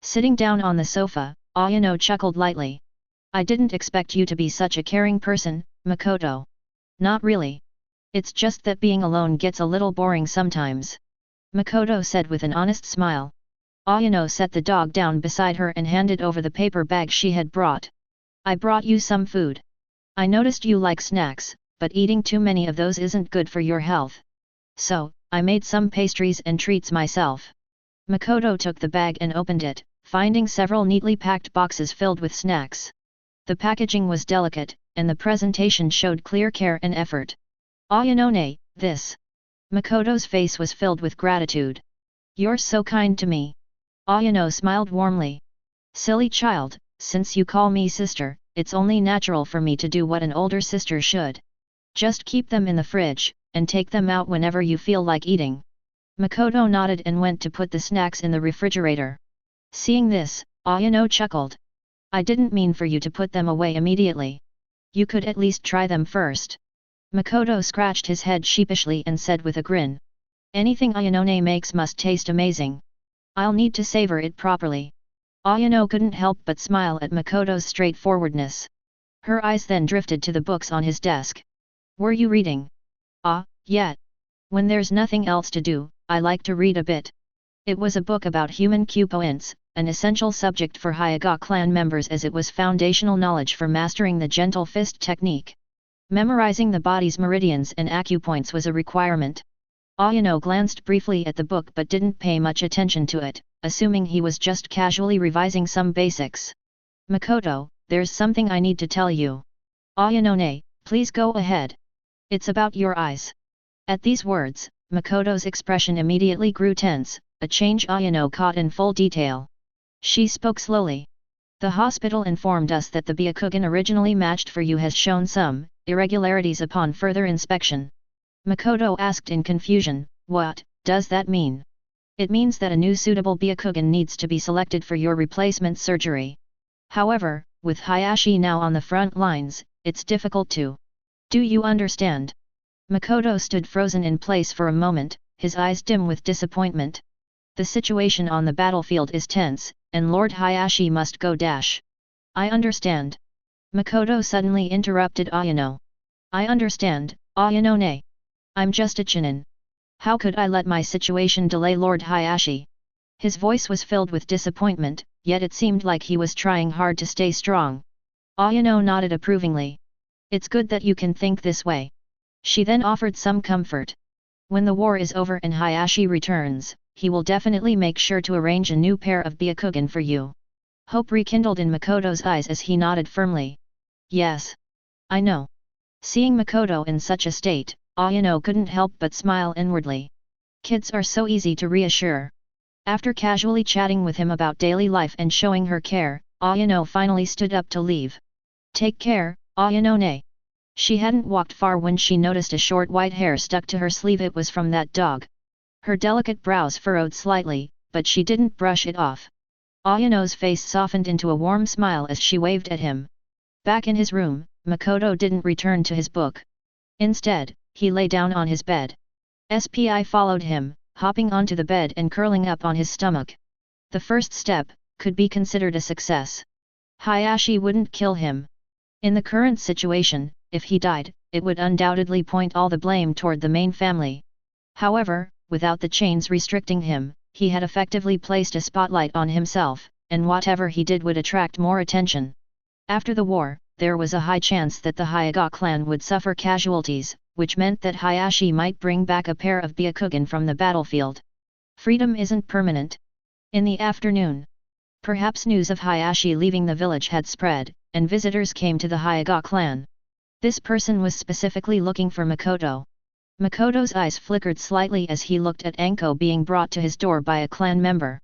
Speaker 1: Sitting down on the sofa, Ayano chuckled lightly. I didn't expect you to be such a caring person, Makoto. Not really. It's just that being alone gets a little boring sometimes. Makoto said with an honest smile. Ayano set the dog down beside her and handed over the paper bag she had brought. I brought you some food. I noticed you like snacks, but eating too many of those isn't good for your health. So, I made some pastries and treats myself. Makoto took the bag and opened it, finding several neatly packed boxes filled with snacks. The packaging was delicate, and the presentation showed clear care and effort. Ayano-ne, this. Makoto's face was filled with gratitude. You're so kind to me. Ayano smiled warmly. Silly child, since you call me sister, it's only natural for me to do what an older sister should. Just keep them in the fridge, and take them out whenever you feel like eating. Makoto nodded and went to put the snacks in the refrigerator. Seeing this, Ayano chuckled. I didn't mean for you to put them away immediately. You could at least try them first. Makoto scratched his head sheepishly and said with a grin. Anything Ayano-ne makes must taste amazing. I'll need to savor it properly. Ayano couldn't help but smile at Makoto's straightforwardness. Her eyes then drifted to the books on his desk. Were you reading? Yet. When there's nothing else to do, I like to read a bit. It was a book about human acupoints, an essential subject for Hyaga clan members as it was foundational knowledge for mastering the gentle fist technique. Memorizing the body's meridians and acupoints was a requirement. Ayano glanced briefly at the book but didn't pay much attention to it, assuming he was just casually revising some basics. Makoto, there's something I need to tell you. Ayano-ne, please go ahead. It's about your eyes. At these words, Makoto's expression immediately grew tense, a change Ayano caught in full detail. She spoke slowly. The hospital informed us that the Byakugan originally matched for you has shown some irregularities upon further inspection. Makoto asked in confusion, what does that mean? It means that a new suitable Byakugan needs to be selected for your replacement surgery. However, with Hayashi now on the front lines, it's difficult to. Do you understand? Makoto stood frozen in place for a moment, his eyes dim with disappointment. The situation on the battlefield is tense, and Lord Hayashi must go dash. I understand. Makoto suddenly interrupted Ayano. I understand, Ayano-ne. I'm just a chinin. How could I let my situation delay Lord Hayashi? His voice was filled with disappointment, yet it seemed like he was trying hard to stay strong. Ayano nodded approvingly. It's good that you can think this way. She then offered some comfort. When the war is over and Hayashi returns, he will definitely make sure to arrange a new pair of Byakugan for you. Hope rekindled in Makoto's eyes as he nodded firmly. Yes. I know. Seeing Makoto in such a state, Ayano couldn't help but smile inwardly. Kids are so easy to reassure. After casually chatting with him about daily life and showing her care, Ayano finally stood up to leave. Take care, Ayano-ne. She hadn't walked far when she noticed a short white hair stuck to her sleeve. It was from that dog. Her delicate brows furrowed slightly, but she didn't brush it off. Ayano's face softened into a warm smile as she waved at him. Back in his room, Makoto didn't return to his book. Instead, he lay down on his bed. SPI followed him, hopping onto the bed and curling up on his stomach. The first step could be considered a success. Hayashi wouldn't kill him. In the current situation, if he died, it would undoubtedly point all the blame toward the main family. However, without the chains restricting him, he had effectively placed a spotlight on himself, and whatever he did would attract more attention. After the war, there was a high chance that the Hyuga clan would suffer casualties, which meant that Hayashi might bring back a pair of Byakugan from the battlefield. Freedom isn't permanent. In the afternoon, perhaps news of Hayashi leaving the village had spread, and visitors came to the Hyuga clan. This person was specifically looking for Makoto. Makoto's eyes flickered slightly as he looked at Anko being brought to his door by a clan member.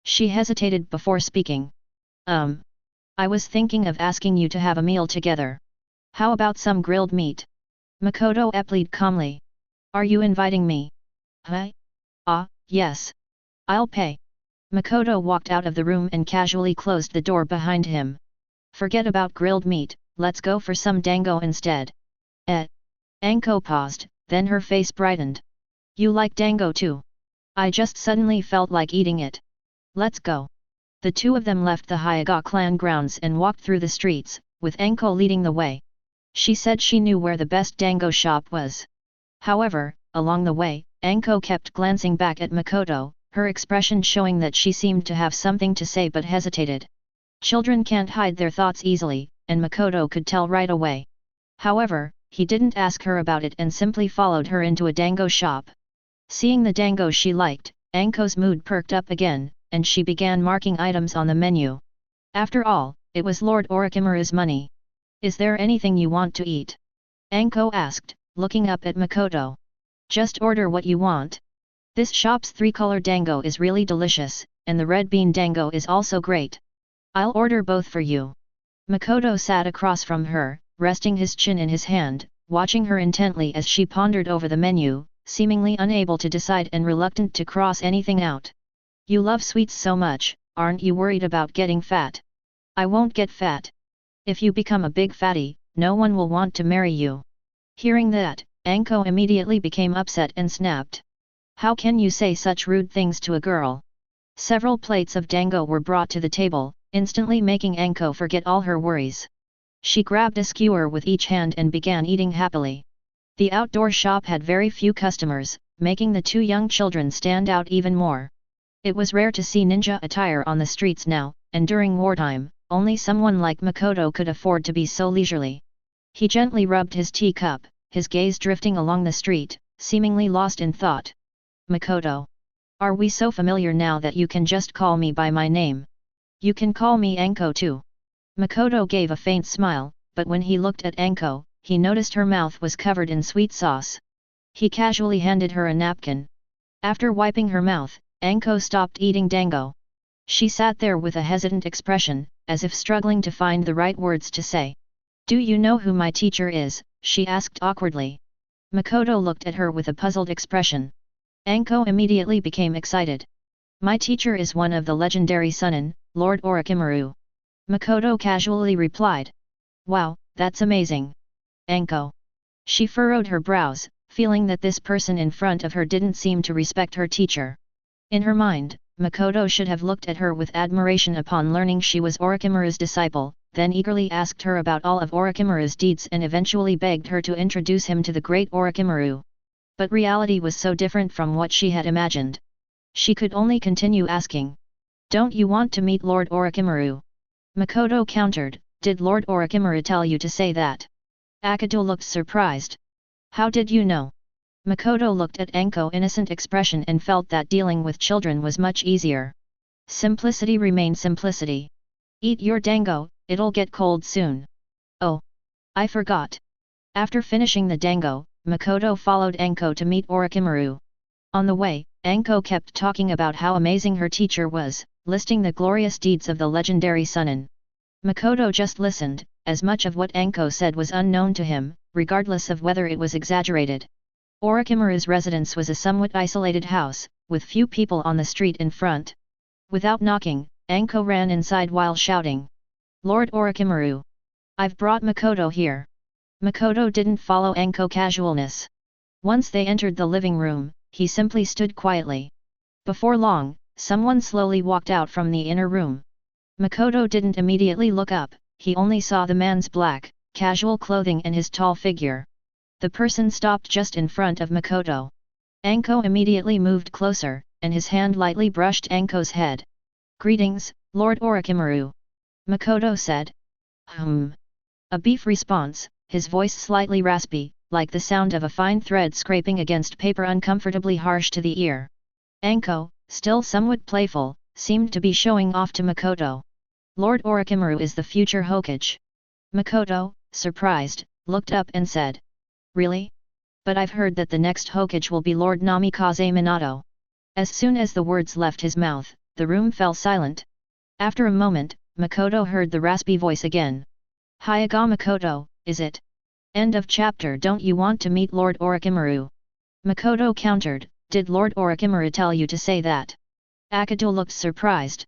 Speaker 1: She hesitated before speaking. I was thinking of asking you to have a meal together. How about some grilled meat? Makoto replied calmly. Are you inviting me? Huh? Yes. I'll pay. Makoto walked out of the room and casually closed the door behind him. Forget about grilled meat, let's go for some dango instead. Anko paused, then her face brightened. You like dango too? I just suddenly felt like eating it. Let's go. The two of them left the Hyuga clan grounds and walked through the streets, with Anko leading the way. She said she knew where the best dango shop was. However, along the way, Anko kept glancing back at Makoto, her expression showing that she seemed to have something to say but hesitated. Children can't hide their thoughts easily, and Makoto could tell right away. However, he didn't ask her about it and simply followed her into a dango shop. Seeing the dango she liked, Anko's mood perked up again, and she began marking items on the menu. After all, it was Lord Orochimaru's money. Is there anything you want to eat? Anko asked, looking up at Makoto. Just order what you want. This shop's three-color dango is really delicious, and the red bean dango is also great. I'll order both for you. Makoto sat across from her, resting his chin in his hand, watching her intently as she pondered over the menu, seemingly unable to decide and reluctant to cross anything out. You love sweets so much, aren't you worried about getting fat? I won't get fat. If you become a big fatty, no one will want to marry you. Hearing that, Anko immediately became upset and snapped. How can you say such rude things to a girl? Several plates of dango were brought to the table, instantly making Anko forget all her worries. She grabbed a skewer with each hand and began eating happily. The outdoor shop had very few customers, making the two young children stand out even more. It was rare to see ninja attire on the streets now, and during wartime, only someone like Makoto could afford to be so leisurely. He gently rubbed his teacup, his gaze drifting along the street, seemingly lost in thought. Makoto. Are we so familiar now that you can just call me by my name? You can call me Anko too. Makoto gave a faint smile, but when he looked at Anko, he noticed her mouth was covered in sweet sauce. He casually handed her a napkin. After wiping her mouth, Anko stopped eating dango. She sat there with a hesitant expression, as if struggling to find the right words to say. Do you know who my teacher is? She asked awkwardly. Makoto looked at her with a puzzled expression. Anko immediately became excited. My teacher is one of the legendary Sunin, Lord Orochimaru. Makoto casually replied. Wow, that's amazing. Anko. She furrowed her brows, feeling that this person in front of her didn't seem to respect her teacher. In her mind, Makoto should have looked at her with admiration upon learning she was Orochimaru's disciple, then eagerly asked her about all of Orochimaru's deeds and eventually begged her to introduce him to the great Orochimaru. But reality was so different from what she had imagined. She could only continue asking. Don't you want to meet Lord Orochimaru? Makoto countered, did Lord Orochimaru tell you to say that? Akito looked surprised. How did you know? Makoto looked at Anko's innocent expression and felt that dealing with children was much easier. Simplicity remained simplicity. Eat your dango, it'll get cold soon. Oh. I forgot. After finishing the dango, Makoto followed Anko to meet Orochimaru. On the way, Anko kept talking about how amazing her teacher was, listing the glorious deeds of the legendary Sunin. Makoto just listened, as much of what Anko said was unknown to him, regardless of whether it was exaggerated. Orochimaru's residence was a somewhat isolated house, with few people on the street in front. Without knocking, Anko ran inside while shouting, "Lord Orochimaru! I've brought Makoto here." Makoto didn't follow Anko casualness. Once they entered the living room, he simply stood quietly. Before long, someone slowly walked out from the inner room. Makoto didn't immediately look up, he only saw the man's black, casual clothing and his tall figure. The person stopped just in front of Makoto. Anko immediately moved closer, and his hand lightly brushed Anko's head. "Greetings, Lord Orochimaru," Makoto said. A brief response, his voice slightly raspy, like the sound of a fine thread scraping against paper, uncomfortably harsh to the ear. Anko, still somewhat playful, seemed to be showing off to Makoto. "Lord Orochimaru is the future Hokage." Makoto, surprised, looked up and said, "Really? But I've heard that the next Hokage will be Lord Namikaze Minato." As soon as the words left his mouth, the room fell silent. After a moment, Makoto heard the raspy voice again. "Hyaga Makoto, is it? End of chapter. Don't you want to meet Lord Orochimaru?" Makoto countered, "Did Lord Orochimaru tell you to say that?" Akado looked surprised.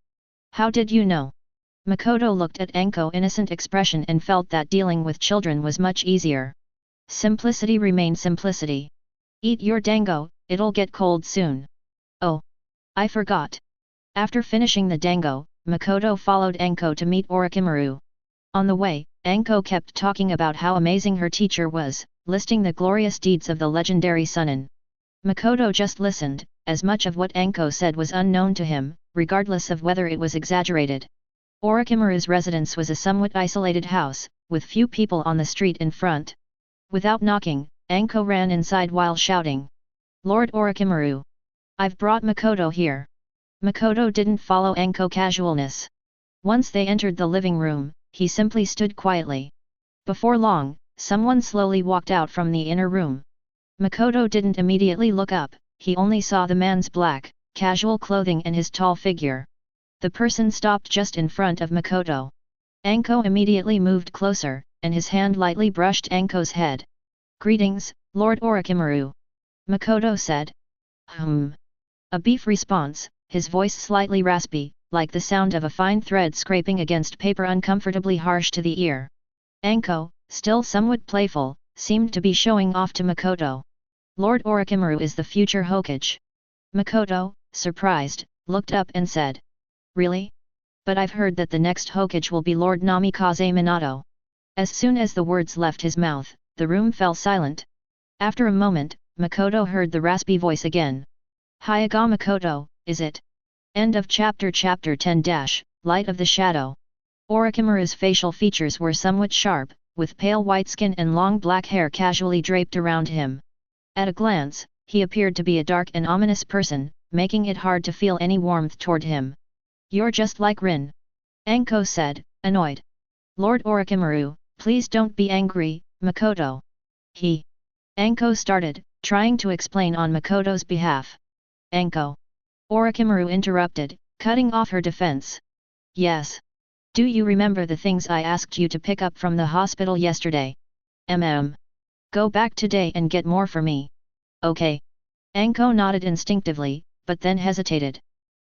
Speaker 1: "How did you know?" Makoto looked at Anko's innocent expression and felt that dealing with children was much easier. Simplicity remained simplicity. "Eat your dango, it'll get cold soon." "Oh, I forgot." After finishing the dango, Makoto followed Anko to meet Orochimaru. On the way, Anko kept talking about how amazing her teacher was, listing the glorious deeds of the legendary Sunin. Makoto just listened, as much of what Anko said was unknown to him, regardless of whether it was exaggerated. Orochimaru's residence was a somewhat isolated house, with few people on the street in front. Without knocking, Anko ran inside while shouting, "Lord Orochimaru! I've brought Makoto here." Makoto didn't follow Anko casualness. Once they entered the living room, he simply stood quietly. Before long, someone slowly walked out from the inner room. Makoto didn't immediately look up, he only saw the man's black, casual clothing and his tall figure. The person stopped just in front of Makoto. Anko immediately moved closer, and his hand lightly brushed Anko's head. "Greetings, Lord Orochimaru," Makoto said. A brief response, his voice slightly raspy, like the sound of a fine thread scraping against paper, uncomfortably harsh to the ear. Anko, still somewhat playful, seemed to be showing off to Makoto. "Lord Orochimaru is the future Hokage." Makoto, surprised, looked up and said, "Really? But I've heard that the next Hokage will be Lord Namikaze Minato." As soon as the words left his mouth, the room fell silent. After a moment, Makoto heard the raspy voice again. "Hyaga Makoto, is it?" End of chapter 10 - Light of the Shadow. Orochimaru's facial features were somewhat sharp, with pale white skin and long black hair casually draped around him. At a glance, he appeared to be a dark and ominous person, making it hard to feel any warmth toward him. "You're just like Rin," Anko said, annoyed. "Lord Orochimaru, please don't be angry, Makoto." Anko started, trying to explain on Makoto's behalf. "Anko," Orochimaru interrupted, cutting off her defense. "Yes. Do you remember the things I asked you to pick up from the hospital yesterday?" "Go back today and get more for me." "Okay." Anko nodded instinctively, but then hesitated.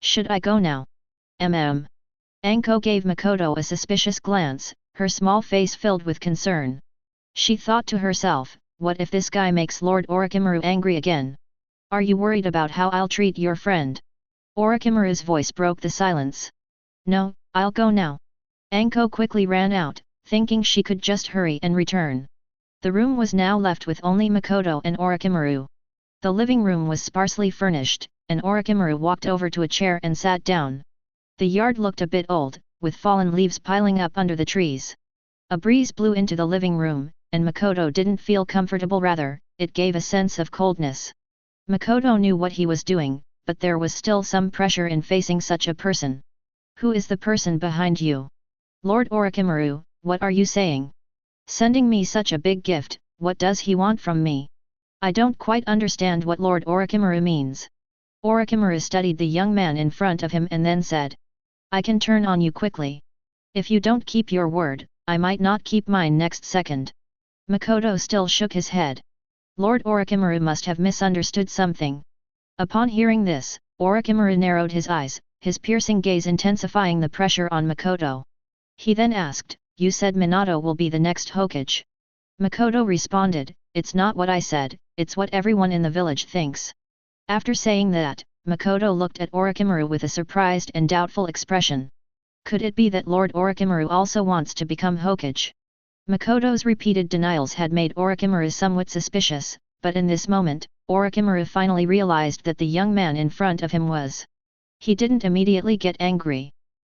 Speaker 1: "Should I go now?" Anko gave Makoto a suspicious glance, her small face filled with concern. She thought to herself, what if this guy makes Lord Orochimaru angry again? "Are you worried about how I'll treat your friend?" Orochimaru's voice broke the silence. "No, I'll go now." Anko quickly ran out, thinking she could just hurry and return. The room was now left with only Makoto and Orochimaru. The living room was sparsely furnished, and Orochimaru walked over to a chair and sat down. The yard looked a bit old, with fallen leaves piling up under the trees. A breeze blew into the living room, and Makoto didn't feel comfortable, rather, it gave a sense of coldness. Makoto knew what he was doing, but there was still some pressure in facing such a person. "Who is the person behind you?" "Lord Orochimaru, what are you saying? Sending me such a big gift, what does he want from me?" I don't quite understand what Lord Orochimaru means. Orochimaru studied the young man in front of him and then said. I can turn on you quickly. If you don't keep your word, I might not keep mine next second. Makoto still shook his head. Lord Orochimaru must have misunderstood something. Upon hearing this, Orochimaru narrowed his eyes, his piercing gaze intensifying the pressure on Makoto. He then asked, You said Minato will be the next Hokage. Makoto responded, It's not what I said, it's what everyone in the village thinks. After saying that, Makoto looked at Orochimaru with a surprised and doubtful expression. Could it be that Lord Orochimaru also wants to become Hokage? Makoto's repeated denials had made Orochimaru somewhat suspicious, but in this moment, Orochimaru finally realized that the young man in front of him was. He didn't immediately get angry.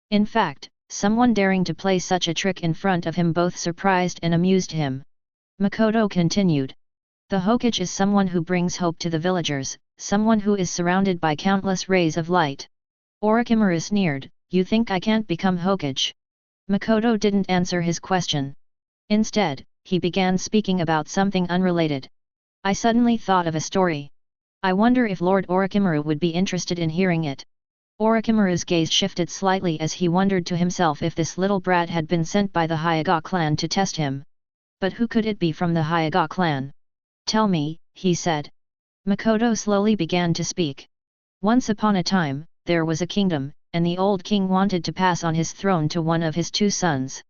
Speaker 1: In fact, someone daring to play such a trick in front of him both surprised and amused him. Makoto continued. The Hokage is someone who brings hope to the villagers, someone who is surrounded by countless rays of light. Orochimaru sneered, You think I can't become Hokage? Makoto didn't answer his question. Instead, he began speaking about something unrelated. I suddenly thought of a story. I wonder if Lord Orochimaru would be interested in hearing it. Orochimaru's gaze shifted slightly as he wondered to himself if this little brat had been sent by the Hyuga clan to test him. But who could it be from the Hyuga clan? Tell me, he said. Makoto slowly began to speak. Once upon a time, there was a kingdom, and the old king wanted to pass on his throne to one of his two sons.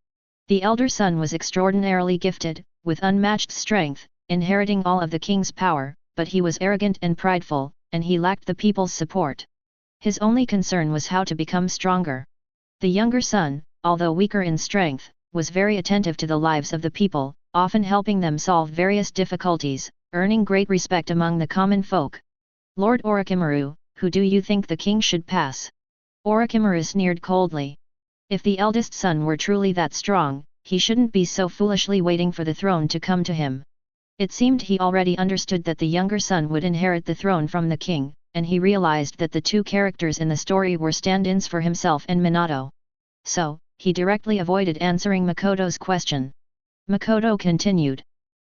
Speaker 1: The elder son was extraordinarily gifted, with unmatched strength, inheriting all of the king's power, but he was arrogant and prideful, and he lacked the people's support. His only concern was how to become stronger. The younger son, although weaker in strength, was very attentive to the lives of the people, often helping them solve various difficulties, earning great respect among the common folk. Lord Orochimaru, who do you think the king should pass? Orochimaru sneered coldly. If the eldest son were truly that strong, he shouldn't be so foolishly waiting for the throne to come to him. It seemed he already understood that the younger son would inherit the throne from the king, and he realized that the two characters in the story were stand-ins for himself and Minato. So, he directly avoided answering Makoto's question. Makoto continued.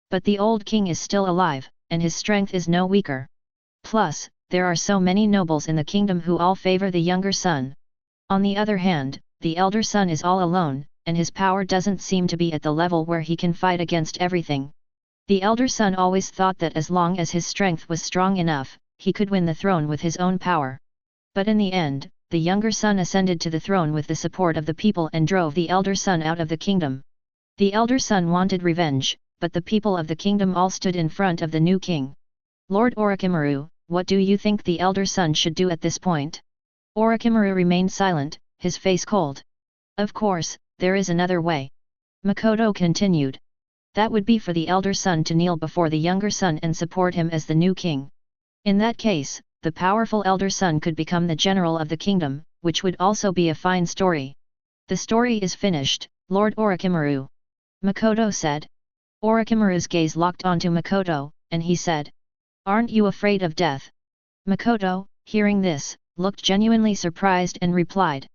Speaker 1: But the old king is still alive, and his strength is no weaker. Plus, there are so many nobles in the kingdom who all favor the younger son. On the other hand, the elder son is all alone, and his power doesn't seem to be at the level where he can fight against everything. The elder son always thought that as long as his strength was strong enough, he could win the throne with his own power. But in the end, the younger son ascended to the throne with the support of the people and drove the elder son out of the kingdom. The elder son wanted revenge, but the people of the kingdom all stood in front of the new king. Lord Orochimaru, what do you think the elder son should do at this point? Orochimaru remained silent, his face cold. Of course, there is another way. Makoto continued. That would be for the elder son to kneel before the younger son and support him as the new king. In that case, the powerful elder son could become the general of the kingdom, which would also be a fine story. The story is finished, Lord Orochimaru. Makoto said. Orochimaru's gaze locked onto Makoto, and he said. Aren't you afraid of death? Makoto, hearing this, looked genuinely surprised and replied.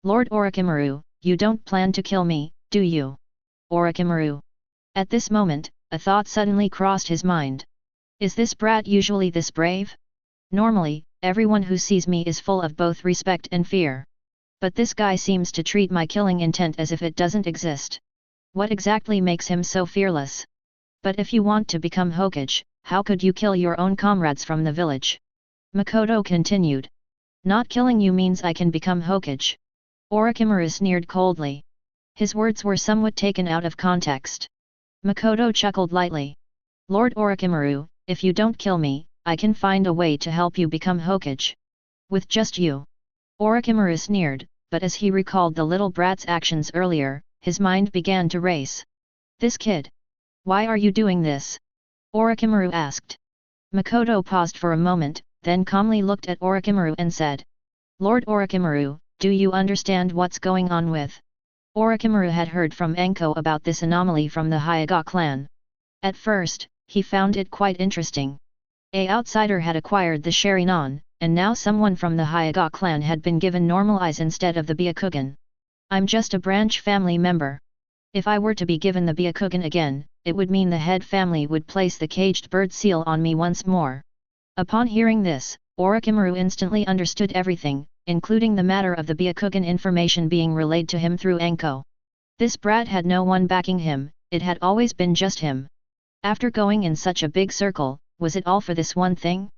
Speaker 1: Lord Orochimaru, you don't plan to kill me, do you? Orochimaru. At this moment, a thought suddenly crossed his mind. Is this brat usually this brave? Normally, everyone who sees me is full of both respect and fear. But this guy seems to treat my killing intent as if it doesn't exist. What exactly makes him so fearless? But if you want to become Hokage, how could you kill your own comrades from the village? Makoto continued. Not killing you means I can become Hokage. Orochimaru sneered coldly. His words were somewhat taken out of context. Makoto chuckled lightly. Lord Orochimaru, if you don't kill me, I can find a way to help you become Hokage. With just you. Orochimaru sneered, but as he recalled the little brat's actions earlier, his mind began to race. This kid. Why are you doing this? Orochimaru asked. Makoto paused for a moment, then calmly looked at Orochimaru and said. Lord Orochimaru, do you understand what's going on with? Orochimaru had heard from Anko about this anomaly from the Hyuga clan. At first, he found it quite interesting. An outsider had acquired the Sharingan, and now someone from the Hyuga clan had been given normal eyes instead of the Byakugan. I'm just a branch family member. If I were to be given the Byakugan again, it would mean the head family would place the caged bird seal on me once more. Upon hearing this, Orochimaru instantly understood everything, including the matter of the Byakugan information being relayed to him through Anko. This brat had no one backing him, it had always been just him. After going in such a big circle, was it all for this one thing?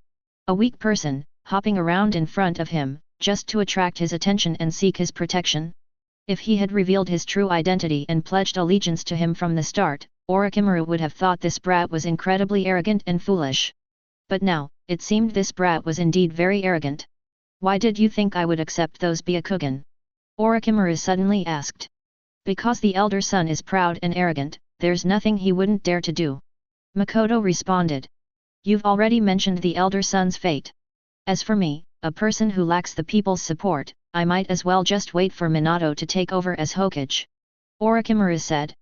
Speaker 1: A weak person, hopping around in front of him, just to attract his attention and seek his protection? If he had revealed his true identity and pledged allegiance to him from the start, Orochimaru would have thought this brat was incredibly arrogant and foolish. But now, it seemed this brat was indeed very arrogant. Why did you think I would accept those Byakugan? Orochimaru suddenly asked. Because the elder son is proud and arrogant, there's nothing he wouldn't dare to do. Makoto responded. You've already mentioned the elder son's fate. As for me, a person who lacks the people's support, I might as well just wait for Minato to take over as Hokage. Orochimaru said.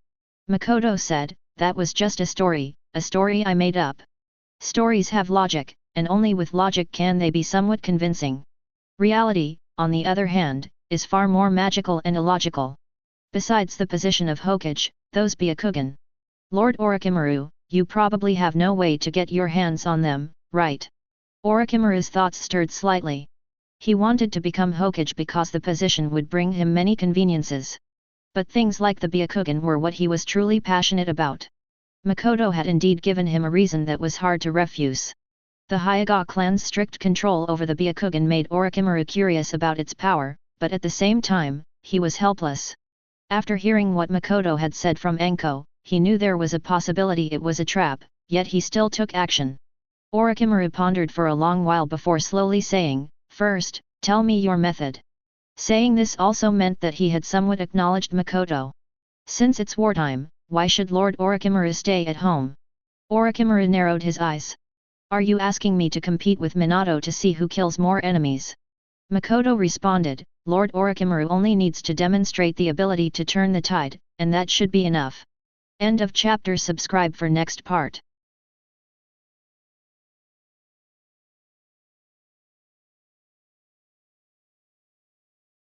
Speaker 1: Makoto said, that was just a story I made up. Stories have logic, and only with logic can they be somewhat convincing. Reality, on the other hand, is far more magical and illogical. Besides the position of Hokage, those Byakugan. Lord Orochimaru, you probably have no way to get your hands on them, right? Orochimaru's thoughts stirred slightly. He wanted to become Hokage because the position would bring him many conveniences. But things like the Byakugan were what he was truly passionate about. Makoto had indeed given him a reason that was hard to refuse. The Hyuga clan's strict control over the Byakugan made Orochimaru curious about its power, but at the same time, he was helpless. After hearing what Makoto had said from Anko, he knew there was a possibility it was a trap, yet he still took action. Orochimaru pondered for a long while before slowly saying, First, tell me your method. Saying this also meant that he had somewhat acknowledged Makoto. Since it's wartime, why should Lord Orochimaru stay at home? Orochimaru narrowed his eyes. Are you asking me to compete with Minato to see who kills more enemies? Makoto responded, Lord Orochimaru only needs to demonstrate the ability to turn the tide, and that should be enough. End of chapter. Subscribe for next part.